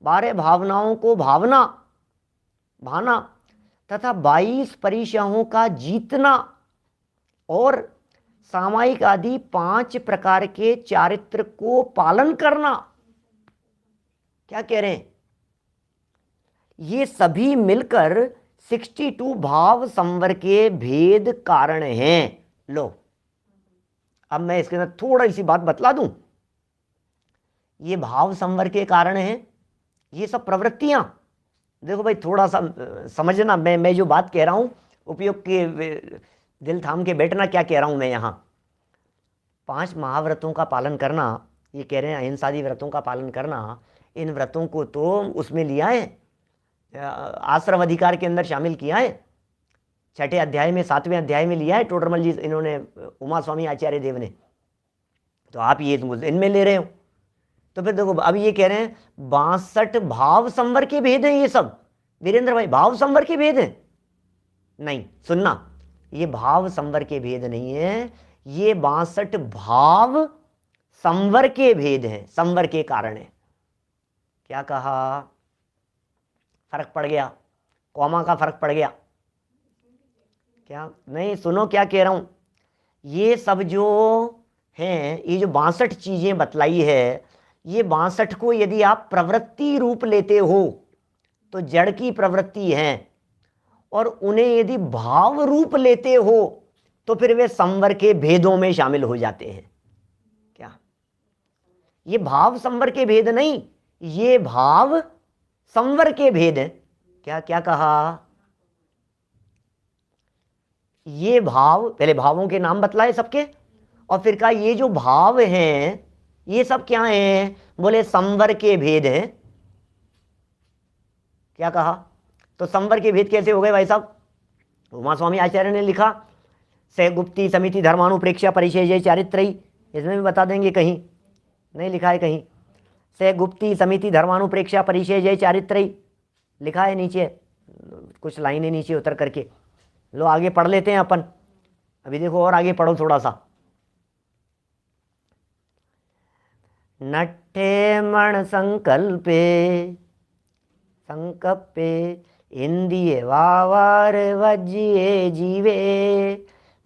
12 भावनाओं को भावना तथा 22 परिशाहों का जीतना, और सामायिक आदि 5 प्रकार के चारित्र को पालन करना। क्या कह रहे हैं, ये सभी मिलकर 62 भाव संवर के भेद कारण हैं। लो, अब मैं इसके अंदर थोड़ी सी बात बतला दूं। ये भाव संवर के कारण हैं, ये सब प्रवृत्तियां, देखो भाई थोड़ा सा समझना, मैं जो बात कह रहा हूं उपयोग के दिल थाम के बैठना, क्या कह रहा हूं मैं यहाँ। 5 महाव्रतों का पालन करना, ये कह रहे हैं अहिंसादी व्रतों का पालन करना, इन व्रतों को तो उसमें लिया है, आश्रम अधिकार के अंदर शामिल किया है, 6ठे अध्याय में 7वें अध्याय में लिया है टोडरमल जी, इन्होंने उमा स्वामी आचार्य देव ने। तो आप ये इनमें ले रहे हो, तो फिर देखो अब ये कह रहे हैं 62 भाव संवर के भेद हैं ये सब। वीरेंद्र भाई, भाव संवर के भेद हैं? नहीं, सुनना, ये भाव संवर के भेद नहीं है, ये 62 भाव संवर के भेद हैं, संवर के कारण है। क्या कहा, फर्क पड़ गया, कॉमा का फर्क पड़ गया क्या? नहीं, सुनो क्या कह रहा हूं, ये सब जो हैं, ये जो 62 चीजें बतलाई है, ये 62 को यदि आप प्रवृत्ति रूप लेते हो तो जड़ की प्रवृत्ति हैं, और उन्हें यदि भाव रूप लेते हो तो फिर वे संवर के भेदों में शामिल हो जाते हैं। क्या? ये भाव संवर के भेद नहीं, ये भाव संवर के भेद हैं। क्या क्या कहा? ये भाव, पहले भावों के नाम बतलाए सबके, और फिर कहा ये जो भाव हैं ये सब क्या हैं? बोले संवर के भेद हैं। क्या कहा? तो संवर के भेद कैसे हो गए भाई साहब? उमा स्वामी आचार्य ने लिखा, से गुप्ती समिति धर्मानुप्रेक्षा परिचय चारित्र, इसमें भी बता देंगे, कहीं नहीं लिखा है, कहीं से गुप्ती समिति धर्मानुप्रेक्षा परिचय चारित्र लिखा है नीचे, कुछ लाइनें नीचे उतर करके। लो आगे पढ़ लेते हैं अपन, अभी देखो और आगे पढ़ो थोड़ा सा। नट्ठे मण संकल्पे इंद्रिय वावार वज्ये जीवे,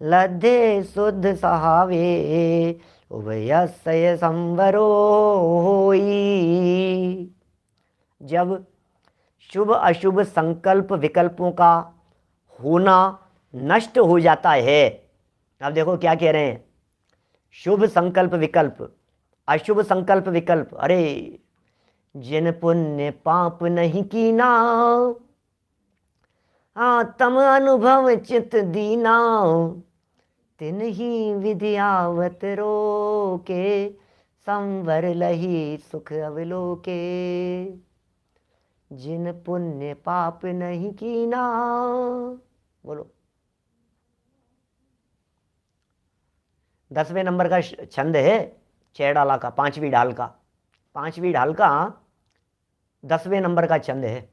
लद्धे शुद्ध सहावे उभयस्य संवरो होई। जब शुभ अशुभ संकल्प विकल्पों का होना नष्ट हो जाता है, अब देखो क्या कह रहे हैं, शुभ संकल्प विकल्प, अशुभ संकल्प विकल्प, अरे जिन पुण्य पाप नहीं कीना, तम अनुभव चित दीना, तिन ही विद्यावत रोके, संवर लही सुख अवलोके। जिन पुण्य पाप नहीं कीना, बोलो 10वें नंबर का छंद है चैडाला का, 5वीं ढाल का, 5वीं ढाल का 10वें नंबर का छंद है।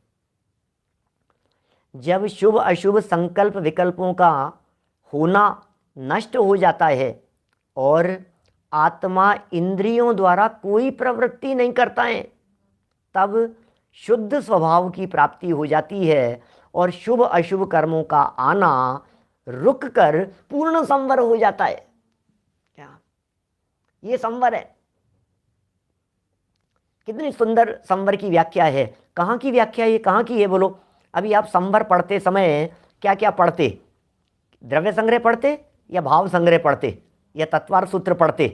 जब शुभ अशुभ संकल्प विकल्पों का होना नष्ट हो जाता है और आत्मा इंद्रियों द्वारा कोई प्रवृत्ति नहीं करता है, तब शुद्ध स्वभाव की प्राप्ति हो जाती है और शुभ अशुभ कर्मों का आना रुक कर पूर्ण संवर हो जाता है। क्या ये संवर है? कितनी सुंदर संवर की व्याख्या है। कहाँ की व्याख्या है, कहाँ की है बोलो? अभी आप संवर पढ़ते समय क्या क्या पढ़ते? द्रव्य संग्रह पढ़ते, या भाव संग्रह पढ़ते, या तत्वार्थ सूत्र पढ़ते,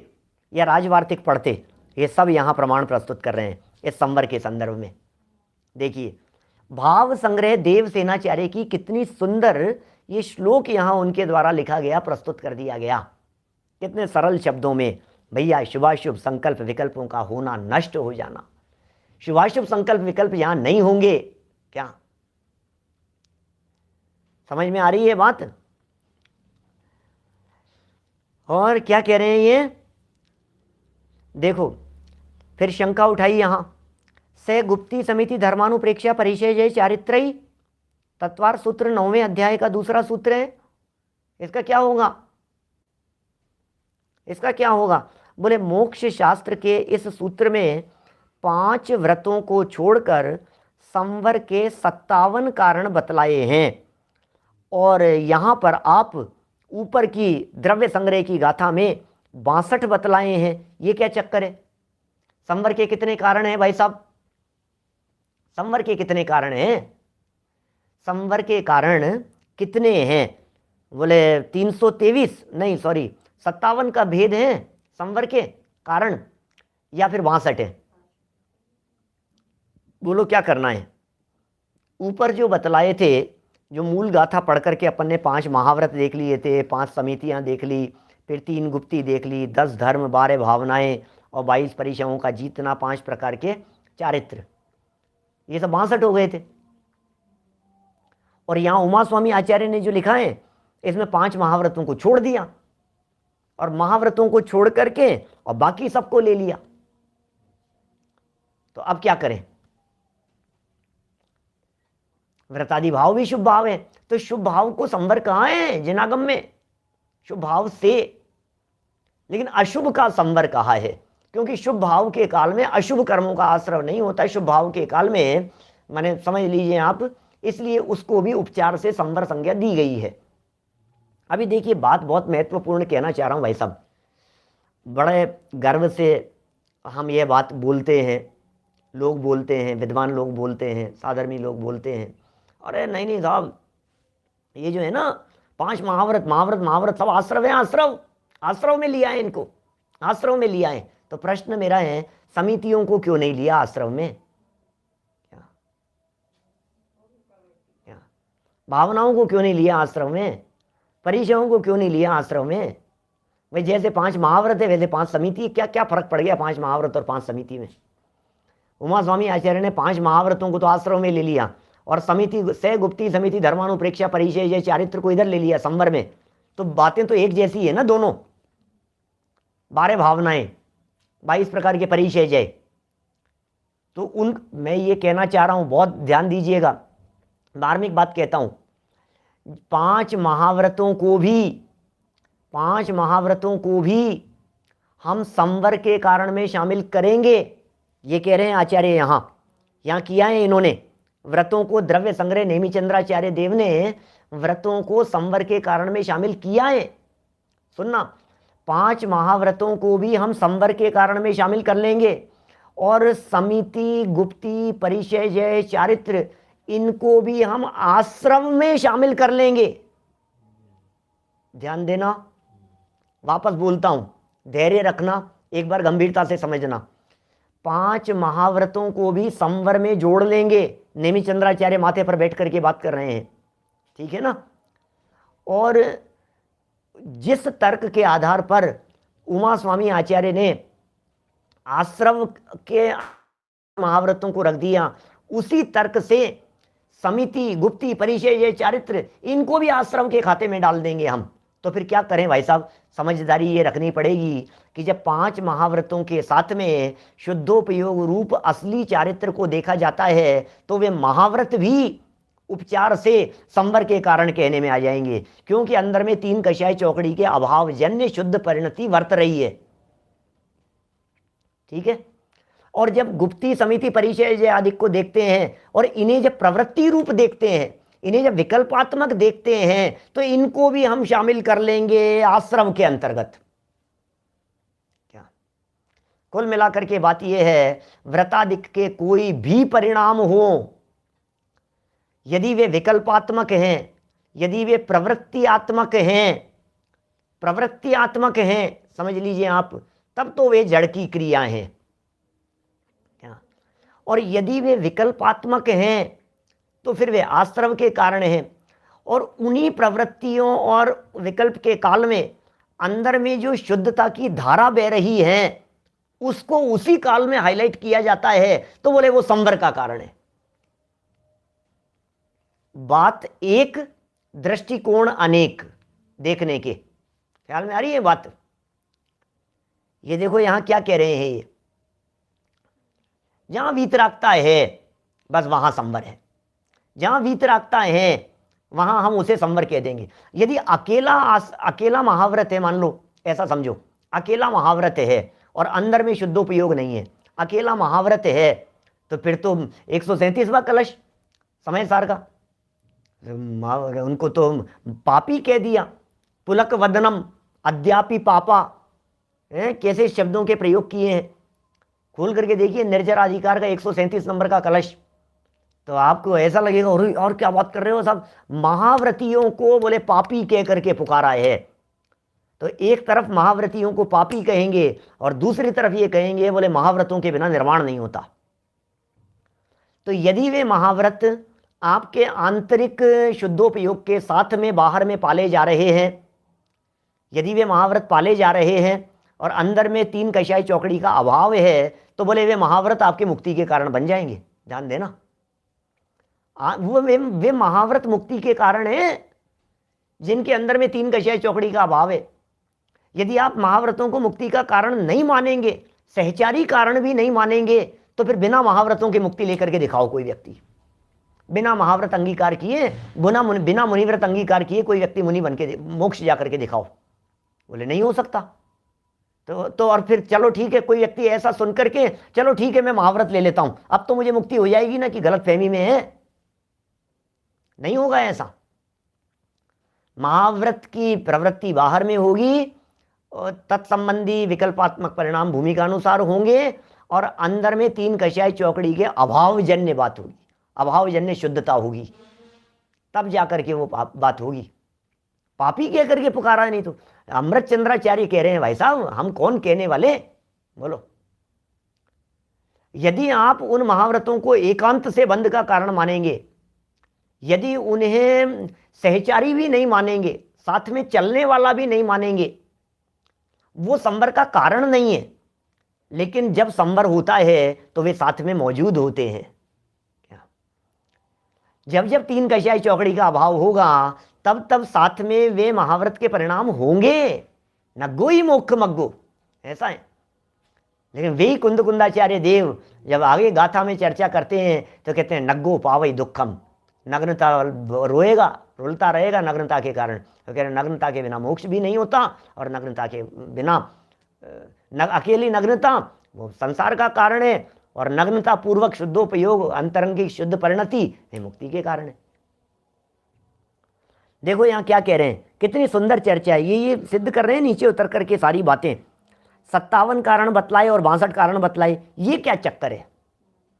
या राजवार्तिक पढ़ते? ये सब यहाँ प्रमाण प्रस्तुत कर रहे हैं इस संवर के संदर्भ में। देखिए, भाव संग्रह देवसेनाचार्य की कितनी सुंदर ये श्लोक यहाँ उनके द्वारा लिखा गया, प्रस्तुत कर दिया गया, कितने सरल शब्दों में। भैया, शुभाशुभ संकल्प विकल्पों का होना नष्ट हो जाना, शुभाशुभ संकल्प विकल्प यहाँ नहीं होंगे। क्या समझ में आ रही है बात? और क्या कह रहे हैं ये? देखो फिर शंका उठाई यहाँ, से गुप्ती समिति धर्मानुप्रेक्षा परिचय जय चारित्रयी तत्वार सूत्र 9वें अध्याय का दूसरा सूत्र है। इसका क्या होगा? इसका क्या होगा? बोले मोक्ष शास्त्र के इस सूत्र में 5 व्रतों को छोड़कर संवर के 57 कारण बतलाए हैं, और यहाँ पर आप ऊपर की द्रव्य संग्रह की गाथा में 62 बतलाए हैं। ये क्या चक्कर है? संवर के कितने कारण हैं भाई साहब? संवर के कितने कारण हैं? संवर के कारण कितने हैं? बोले 323 नहीं सॉरी 57 का भेद है संवर के कारण, या फिर 62 है? बोलो क्या करना है? ऊपर जो बतलाए थे, जो मूल गाथा पढ़ करके अपन ने 5 महाव्रत देख लिए थे, 5 समितियां देख ली, फिर 3 गुप्ती देख ली, 10 धर्म, 12 भावनाएं और 22 परिचयों का जीतना, 5 प्रकार के चारित्र, ये सब 62 हो गए थे। और यहाँ उमा स्वामी आचार्य ने जो लिखा है इसमें 5 महाव्रतों को छोड़ दिया, और महाव्रतों को छोड़ करके और बाकी सबको ले लिया। तो अब क्या करें? व्रतादि भाव भी शुभ भाव है, तो शुभ भाव को संवर कहाँ है? जिनागम में शुभ भाव से, लेकिन अशुभ का संवर कहा है, क्योंकि शुभ भाव के काल में अशुभ कर्मों का आश्रय नहीं होता है। शुभ भाव के काल में माने समझ लीजिए आप, इसलिए उसको भी उपचार से संवर संज्ञा दी गई है। अभी देखिए बात बहुत महत्वपूर्ण कहना चाह रहा हूं भाई साहब, बड़े गर्व से हम ये बात बोलते हैं, लोग बोलते हैं, विद्वान लोग बोलते हैं, साधर्मी लोग बोलते हैं, अरे नहीं नहीं साहब ये जो है ना 5 महाव्रत महाव्रत महाव्रत सब आश्रव है, आश्रव आश्रव में लिया है, इनको आश्रव में लिया है। तो प्रश्न मेरा है, समितियों को क्यों नहीं लिया आश्रव में? क्या भावनाओं को क्यों नहीं लिया आश्रव में? परिचयों को क्यों नहीं लिया आश्रव में? भाई जैसे 5 महाव्रत है वैसे 5 समिति, क्या क्या फर्क पड़ गया 5 महाव्रत और 5 समिति में? उमा स्वामी आचार्य ने 5 महाव्रतों को तो आश्रव में ले लिया, और समिति से गुप्ती समिति धर्मानुप्रेक्षा परिचय जय चारित्र को इधर ले लिया संवर में। तो बातें तो एक जैसी है ना दोनों, 12 भावनाएं, 22 प्रकार के परिचय जय। तो मैं ये कहना चाह रहा हूं, बहुत ध्यान दीजिएगा, धार्मिक बात कहता हूं, 5 महाव्रतों को भी हम संवर के कारण में शामिल करेंगे, ये कह रहे हैं आचार्य। यहाँ किया है इन्होंने व्रतों को, द्रव्य संग्रह नेमिचंद्राचार्य देव ने व्रतों को संवर के कारण में शामिल किया है। सुनना, 5 महाव्रतों को भी हम संवर के कारण में शामिल कर लेंगे, और समिति गुप्ती परिचय जय चारित्र इनको भी हम आश्रम में शामिल कर लेंगे। ध्यान देना, वापस बोलता हूं, धैर्य रखना, एक बार गंभीरता से समझना। 5 महाव्रतों को भी संवर में जोड़ लेंगे। नेमिचंद्राचार्य माथे पर बैठ करके बात कर रहे हैं, ठीक है ना? और जिस तर्क के आधार पर उमा स्वामी आचार्य ने आश्रव के महाव्रतों को रख दिया, उसी तर्क से समिति गुप्ती परिचय ये चारित्र इनको भी आश्रम के खाते में डाल देंगे हम। तो फिर क्या करें भाई साहब? समझदारी ये रखनी पड़ेगी कि जब 5 महाव्रतों के साथ में शुद्धोपयोग रूप असली चारित्र को देखा जाता है, तो वे महाव्रत भी उपचार से संवर के कारण कहने में आ जाएंगे, क्योंकि अंदर में 3 कषाय चौकड़ी के अभाव जन्य शुद्ध परिणति वर्त रही है, ठीक है? और जब गुप्ती समिति परिचय जय आदि को देखते हैं और इन्हें जब प्रवृत्ति रूप देखते हैं, इन्हें जब विकल्पात्मक देखते हैं, तो इनको भी हम शामिल कर लेंगे आश्रम के अंतर्गत। क्या कुल मिलाकर के बात यह है, व्रतादिक के कोई भी परिणाम हो, यदि वे विकल्पात्मक हैं, यदि वे प्रवृत्तियात्मक हैं, समझ लीजिए आप, तब तो वे जड़ की क्रिया हैं। और यदि वे विकल्पात्मक हैं तो फिर वे आश्रव के कारण हैं। और उन्हीं प्रवृत्तियों और विकल्प के काल में अंदर में जो शुद्धता की धारा बह रही है, उसको उसी काल में हाईलाइट किया जाता है, तो बोले वो संवर का कारण है। बात एक, दृष्टिकोण अनेक देखने के। ख्याल में आ रही है बात? ये देखो यहाँ क्या कह रहे हैं, ये जहां वीतरागता है बस वहां संवर है, जहां वीतरागता है वहां हम उसे संवर कह देंगे। यदि अकेला महाव्रत है, मान लो ऐसा समझो, अकेला महाव्रत है और अंदर में शुद्धोपयोग नहीं है, अकेला महाव्रत है, तो फिर तो 137वां कलश समय सार का, उनको तो पापी कह दिया। पुलक वदनम अद्यापि पापा, कैसे शब्दों के प्रयोग किए हैं, खोल करके देखिए निर्जर अधिकार का 137 नंबर का कलश, तो आपको ऐसा लगेगा और क्या बात कर रहे हो सब, महाव्रतियों को बोले पापी कह करके पुकारा है। तो एक तरफ महाव्रतियों को पापी कहेंगे और दूसरी तरफ ये कहेंगे बोले महाव्रतों के बिना निर्वाण नहीं होता। तो यदि वे महाव्रत आपके आंतरिक शुद्धोपयोग के साथ में बाहर में पाले जा रहे हैं, यदि वे महाव्रत पाले जा रहे हैं और अंदर में 3 कषाय चौकड़ी का अभाव है, तो बोले वे महाव्रत आपके मुक्ति के कारण बन जाएंगे। ध्यान देना, वे महाव्रत मुक्ति के कारण है जिनके अंदर में 3 कषाय चौकड़ी का अभाव है। यदि आप महाव्रतों को मुक्ति का कारण नहीं मानेंगे, सहचारी कारण भी नहीं मानेंगे, तो फिर बिना महाव्रतों की मुक्ति लेकर के दिखाओ कोई व्यक्ति, बिना महाव्रत अंगीकार किए, बिना मुनिव्रत अंगीकार किए कोई व्यक्ति मुनि बन के मोक्ष जा करके दिखाओ, बोले नहीं हो सकता। तो और फिर चलो ठीक है, कोई व्यक्ति ऐसा सुन करके चलो ठीक है मैं महाव्रत ले लेता हूं, अब तो मुझे मुक्ति हो जाएगी ना, कि गलत फहमी में है, नहीं होगा ऐसा। महाव्रत की प्रवृत्ति बाहर में होगी और तत्संबंधी विकल्पात्मक परिणाम भूमिका अनुसार होंगे, और अंदर में 3 कषाय चौकड़ी के अभावजन्य बात होगी, अभावजन्य शुद्धता होगी, तब जाकर के वो बात होगी। पापी कह करके पुकारा नहीं तो अमृत चंद्राचार्य कह रहे हैं भाई साहब, हम कौन कहने वाले, बोलो। यदि आप उन महाव्रतों को एकांत से बंध का कारण मानेंगे, यदि उन्हें सहचारी भी नहीं मानेंगे, साथ में चलने वाला भी नहीं मानेंगे, वो संवर का कारण नहीं है, लेकिन जब संवर होता है तो वे साथ में मौजूद होते हैं। जब जब 3 कषाय चौकड़ी का अभाव होगा, तब तब साथ में वे महाव्रत के परिणाम होंगे, नग्गो ही मोक्ष मग्गो, ऐसा है। लेकिन वे कुंद कुंदाचार्य देव जब आगे गाथा में चर्चा करते हैं तो कहते हैं नग्गो पावई दुखम, नग्नता रोएगा, रुलता रहेगा नग्नता के कारण, तो कह रहे नग्नता के बिना मोक्ष भी नहीं होता, और नग्नता के बिना अकेली नग्नता वो संसार का कारण है, और नग्नता पूर्वक शुद्धोपयोग अंतरंगिक शुद्ध परिणति ये मुक्ति के कारण है। देखो यहाँ क्या कह रहे हैं, कितनी सुंदर चर्चा है, ये सिद्ध कर रहे हैं नीचे उतर करके सारी बातें। 57 कारण बतलाए और 62 कारण बतलाए, ये क्या चक्कर है,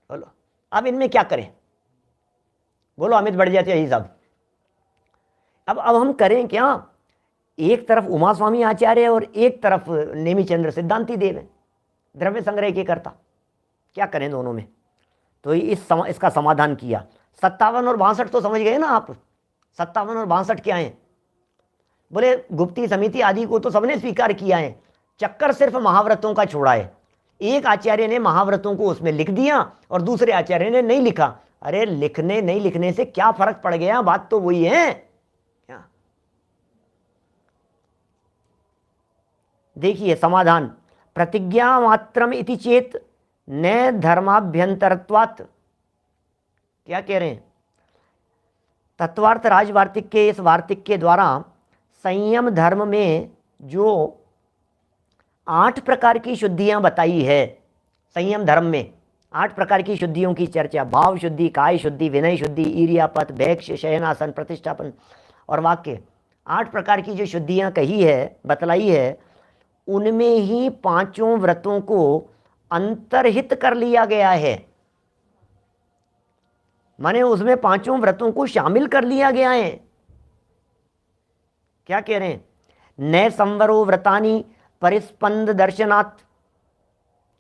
बोलो। अब इनमें क्या करें, बोलो अमित बढ़ जाते यही सब। अब हम करें क्या, एक तरफ उमा स्वामी आचार्य है और एक तरफ नेमिचंद्र सिद्धांति देव है, द्रव्य संग्रह के कर्ता, क्या करें दोनों में। तो इसका समाधान किया। 57 और 62 तो समझ गए ना आप, 57 और 62 क्या है, बोले गुप्ती समिति आदि को तो सबने स्वीकार किया है, चक्कर सिर्फ महाव्रतों का छोड़ा है। एक आचार्य ने महाव्रतों को उसमें लिख दिया और दूसरे आचार्य ने नहीं लिखा। अरे लिखने नहीं लिखने से क्या फर्क पड़ गया, बात तो वही है। क्या देखिए समाधान, प्रतिज्ञा मात्रम इति चेत न धर्माभ्यंतरत्वात्, क्या कह रहे हैं, तत्वार्थ राजवार्तिक के इस वार्तिक के द्वारा संयम धर्म में जो 8 प्रकार की शुद्धियां बताई है, संयम धर्म में 8 प्रकार की शुद्धियों की चर्चा, भाव शुद्धि, काय शुद्धि, विनय शुद्धि, ईर्यापथ, भैक्ष, शयनासन, प्रतिष्ठापन और वाक्य, 8 प्रकार की जो शुद्धियां कही है, बतलाई है, उनमें ही 5 व्रतों को अंतर्हित कर लिया गया है, माने उसमें 5 व्रतों को शामिल कर लिया गया है। क्या कह रहे हैं, न संवरो व्रतानी परिस्पंद दर्शनात्,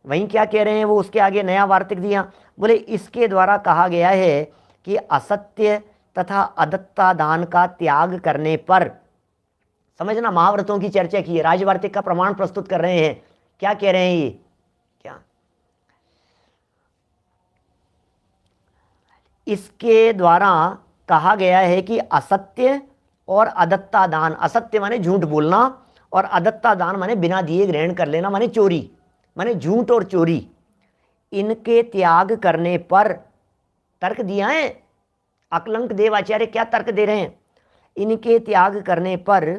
वहीं क्या कह रहे हैं वो, उसके आगे नया वार्तिक दिया, बोले इसके द्वारा कहा गया है कि असत्य तथा अदत्ता दान का त्याग करने पर, समझना महाव्रतों की चर्चा की है, राजवार्तिक का प्रमाण प्रस्तुत कर रहे हैं। क्या कह रहे हैं ये, क्या इसके द्वारा कहा गया है कि असत्य और अदत्ता दान, असत्य माने झूठ बोलना और अदत्ता दान माने बिना दिए ग्रहण कर लेना, माने चोरी, माने झूठ और चोरी, इनके त्याग करने पर, तर्क दिया है अकलंक देवाचार्य, क्या तर्क दे रहे हैं, इनके त्याग करने पर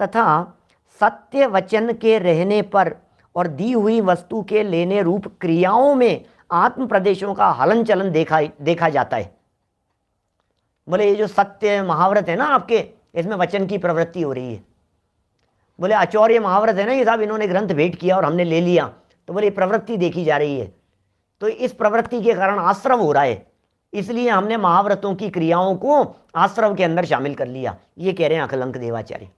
तथा सत्य वचन के रहने पर और दी हुई वस्तु के लेने रूप क्रियाओं में आत्म प्रदेशों का हलन चलन देखा जाता है। बोले ये जो सत्य महाव्रत है ना आपके, इसमें वचन की प्रवृत्ति हो रही है। बोले आचौर्य महाव्रत है ना, ये साहब इन्होंने ग्रंथ भेंट किया और हमने ले लिया, तो बोले प्रवृत्ति देखी जा रही है, तो इस प्रवृत्ति के कारण आश्रव हो रहा है, इसलिए हमने महाव्रतों की क्रियाओं को आश्रव के अंदर शामिल कर लिया, ये कह रहे हैं अकलंक देवाचार्य।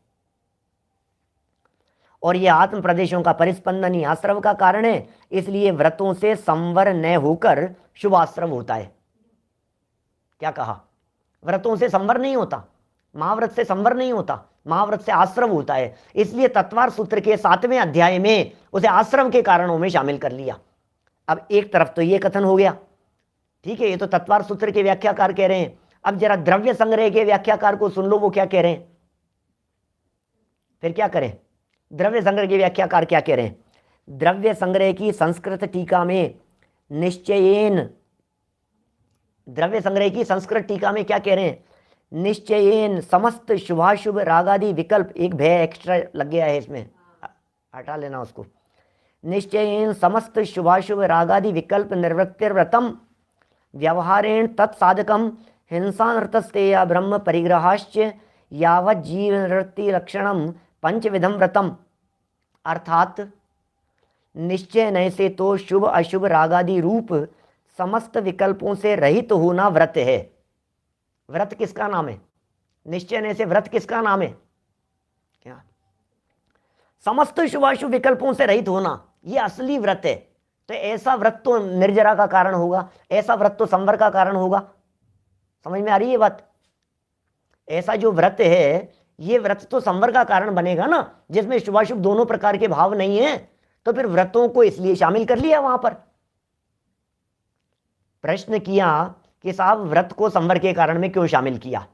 और ये आत्म प्रदेशों का परिस्पंदन ही आश्रव का कारण है, इसलिए व्रतों से संवर न होकर शुभ आश्रव होता है। क्या कहा, व्रतों से संवर नहीं होता, महाव्रत से संवर नहीं होता, महाव्रत से आश्रव होता है, इसलिए तत्वार सूत्र के 7वें अध्याय में उसे आश्रव के कारणों में शामिल कर लिया। अब एक तरफ तो ये कथन हो गया, ठीक है, ये तो तत्वार सूत्र के व्याख्याकार कह रहे हैं। अब जरा द्रव्य संग्रह के व्याख्याकार को सुन लो, वो क्या कह रहे हैं, फिर क्या करें। द्रव्य संग्रह के व्याख्याकार क्या कह रहे हैं, द्रव्य संग्रह की संस्कृत टीका में निश्चयेन, द्रव्य संग्रह की संस्कृत टीका में क्या कह रहे हैं, निश्चयेन समस्त शुभाशुभ रागादि विकल्प, एक भय एक्स्ट्रा लग गया है इसमें, हटा लेना उसको, निश्चयेन समस्त शुभाशुभ रागादि विकल्प निर्वृत्तिर्व्रतम व्यवहारेण तत्साधकम हिंसानृतस्तेया ब्रह्म परिग्रहाश्च यावत् जीवनवृत्ति लक्षणम पंचविधम व्रतम। अर्थात निश्चय नय से तो शुभ अशुभ रागादि रूप समस्त विकल्पों से रहित होना व्रत है। व्रत किसका नाम है, निश्चय नय से व्रत किसका नाम है, क्या, समस्त शुभाशुभ विकल्पों से रहित होना, ये असली व्रत है। तो ऐसा व्रत तो निर्जरा का कारण होगा, ऐसा व्रत तो संवर का कारण होगा, समझ में आ रही है बात। ऐसा जो व्रत है ये व्रत तो संवर का कारण बनेगा ना, जिसमें शुभाशुभ दोनों प्रकार के भाव नहीं है, तो फिर व्रतों को इसलिए शामिल कर लिया वहां पर। प्रश्न किया कि साहब व्रत को संवर के कारण में क्यों शामिल किया,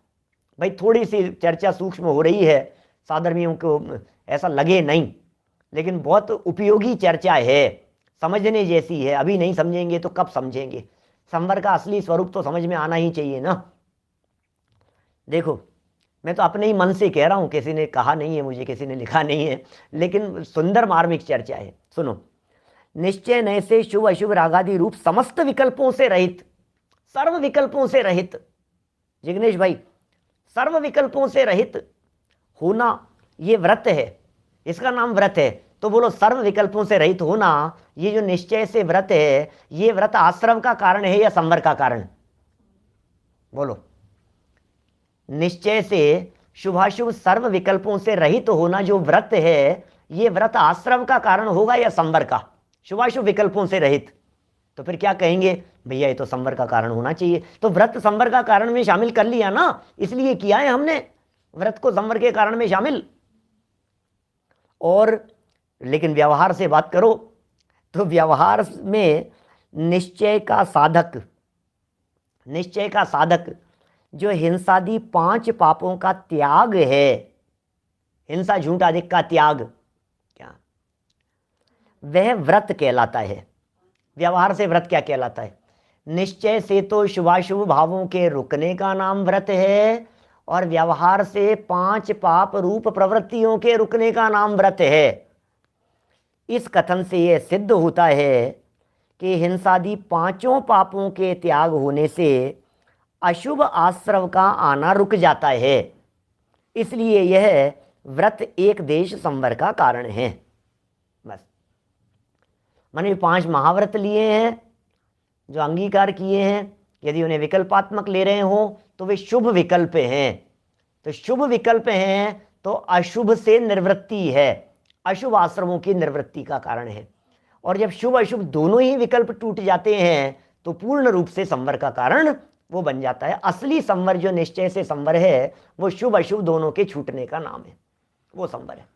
भाई थोड़ी सी चर्चा सूक्ष्म हो रही है, साधर्मियों को ऐसा लगे नहीं, लेकिन बहुत उपयोगी चर्चा है, समझने जैसी है, अभी नहीं समझेंगे तो कब समझेंगे। संवर का असली स्वरूप तो समझ में आना ही चाहिए ना। देखो मैं तो अपने ही मन से कह रहा हूं, किसी ने कहा नहीं है मुझे, किसी ने लिखा नहीं है, लेकिन सुंदर मार्मिक चर्चा है। सुनो, निश्चय नय से शुभ अशुभ रागादि रूप समस्त विकल्पों से रहित, सर्व विकल्पों से रहित, जिग्नेश भाई सर्व विकल्पों से रहित होना ये व्रत है, इसका नाम व्रत है। तो बोलो सर्व विकल्पों से रहित होना, ये जो निश्चय से व्रत है, ये व्रत आश्रव का कारण है या संवर का कारण, बोलो। निश्चय से शुभाशुभ सर्व विकल्पों से रहित होना जो व्रत है, ये व्रत आश्रव का कारण होगा या संवर का, शुभाशुभ विकल्पों से रहित। तो फिर क्या कहेंगे, भैया ये तो संवर का कारण होना चाहिए, तो व्रत संवर का कारण में शामिल कर लिया ना, इसलिए किया है हमने व्रत को संवर के कारण में शामिल। और लेकिन व्यवहार से बात करो तो व्यवहार में निश्चय का साधक, निश्चय का साधक जो हिंसादि 5 पापों का त्याग है, हिंसा झूठ आदि का त्याग, क्या वह व्रत कहलाता है। व्यवहार से व्रत क्या कहलाता है, निश्चय से तो शुभाशुभ भावों के रुकने का नाम व्रत है, और व्यवहार से 5 पाप रूप प्रवृत्तियों के रुकने का नाम व्रत है। इस कथन से यह सिद्ध होता है कि हिंसादि 5 पापों के त्याग होने से अशुभ आश्रव का आना रुक जाता है, इसलिए यह व्रत एक देश संवर का कारण है। बस माने 5 महाव्रत लिए हैं जो अंगीकार किए हैं, यदि उन्हें विकल्पात्मक ले रहे हो तो वे शुभ विकल्प हैं। तो शुभ विकल्प हैं तो अशुभ से निवृत्ति है, अशुभ आश्रमों की निवृत्ति का कारण है। और जब शुभ अशुभ दोनों ही विकल्प टूट जाते हैं तो पूर्ण रूप से संवर का कारण वो बन जाता है। असली संवर जो निश्चय से संवर है, वो शुभ अशुभ दोनों के छूटने का नाम है, वो संवर है।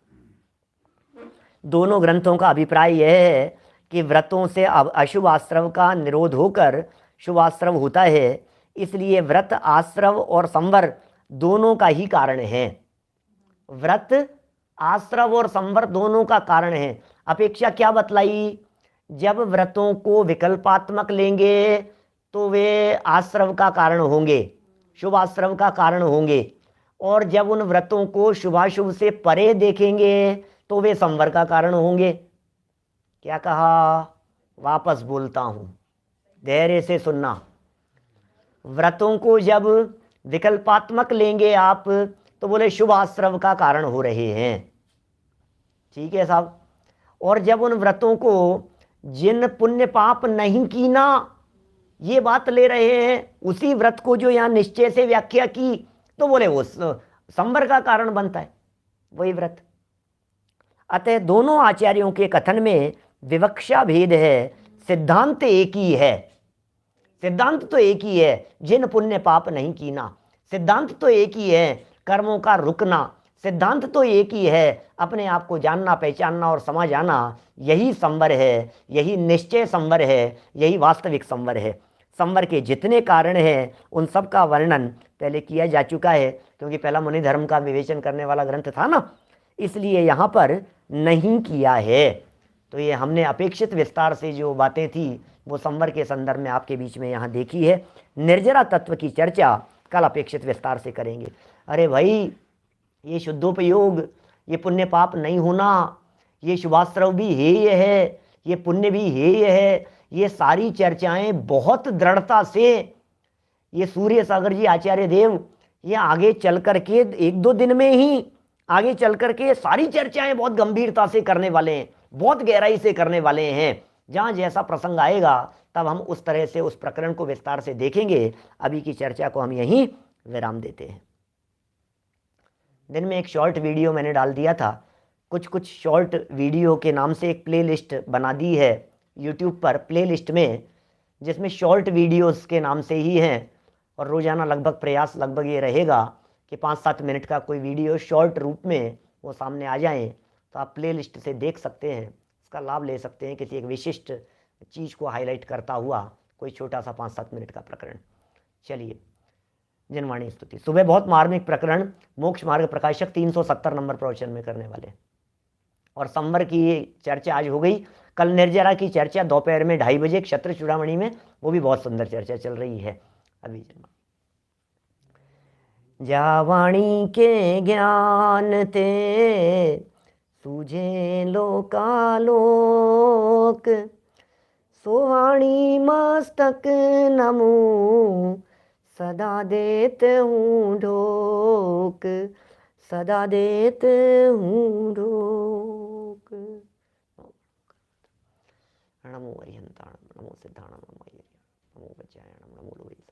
दोनों ग्रंथों का अभिप्राय यह है कि व्रतों से अशुभ आश्रव का निरोध होकर शुभ आश्रव होता है, इसलिए व्रत आश्रव और संवर दोनों का ही कारण है। व्रत आश्रव और संवर दोनों का कारण है। अपेक्षा क्या बतलाई? जब व्रतों को विकल्पात्मक लेंगे तो वे आश्रव का कारण होंगे, शुभ आश्रव का कारण होंगे, और जब उन व्रतों को शुभाशुभ से परे देखेंगे तो वे संवर का कारण होंगे। क्या कहा? वापस बोलता हूं, धैर्य से सुनना। व्रतों को जब विकल्पात्मक लेंगे आप तो बोले शुभ आश्रव का कारण हो रहे हैं, ठीक है साहब। और जब उन व्रतों को जिन पुण्य पाप नहीं कीना, ये बात ले रहे हैं, उसी व्रत को जो यहां निश्चय से व्याख्या की तो बोले वो संवर का कारण बनता है वही व्रत। अतः दोनों आचार्यों के कथन में विवक्षा भेद है, सिद्धांत एक ही है। सिद्धांत तो एक ही है, जिन पुण्य पाप नहीं कीना। सिद्धांत तो एक ही है, कर्मों का रुकना। सिद्धांत तो एक ही है, अपने आप को जानना, पहचानना और समझ आना। यही संवर है, यही निश्चय संवर है, यही वास्तविक संवर है। संवर के जितने कारण हैं उन सब का वर्णन पहले किया जा चुका है, क्योंकि पहला मुनि धर्म का विवेचन करने वाला ग्रंथ था ना, इसलिए यहाँ पर नहीं किया है। तो ये हमने अपेक्षित विस्तार से जो बातें थी वो संवर के संदर्भ में आपके बीच में यहाँ देखी है। निर्जरा तत्व की चर्चा कल अपेक्षित विस्तार से करेंगे। अरे भाई, ये शुद्धोपयोग, ये पुण्य पाप नहीं होना, ये शुभाश्रव भी हेय है, ये पुण्य भी हेय है, ये सारी चर्चाएं बहुत दृढ़ता से ये सूर्य सागर जी आचार्य देव ये आगे चल करके 1-2 दिन में ही आगे चल करके सारी चर्चाएं बहुत गंभीरता से करने वाले हैं, बहुत गहराई से करने वाले हैं। जहां जैसा प्रसंग आएगा तब हम उस तरह से उस प्रकरण को विस्तार से देखेंगे। अभी की चर्चा को हम यहीं विराम देते हैं। दिन में एक शॉर्ट वीडियो मैंने डाल दिया था, कुछ शॉर्ट वीडियो के नाम से एक प्लेलिस्ट बना दी है यूट्यूब पर, प्लेलिस्ट में, जिसमें शॉर्ट वीडियोस के नाम से ही हैं। और रोज़ाना लगभग प्रयास लगभग ये रहेगा कि 5-7 मिनट का कोई वीडियो शॉर्ट रूप में वो सामने आ जाए, तो आप प्लेलिस्ट से देख सकते हैं, इसका लाभ ले सकते हैं। किसी एक विशिष्ट चीज़ को हाईलाइट करता हुआ कोई छोटा सा 5-7 मिनट का प्रकरण। चलिए, जिनवाणी स्तुति। सुबह बहुत मार्मिक प्रकरण मोक्ष मार्ग प्रकाशक 370 नंबर प्रवचन में करने वाले, और संवर की चर्चा आज हो गई। कल निर्जरा की चर्चा दोपहर में 2:30 बजे क्षत्र चूड़ामणि में, वो भी बहुत सुंदर चर्चा चल रही है अभी। जावाणी के ज्ञान ते सूझे लोकालोक, सोवाणी मस्तक नमो सदा देत हूँ ढोक, सदा देत हूँ ढोक। नमो अरिहंताणम, नमो सिद्धाणम, नमो वज्रायणम, नमो लोहिताणम।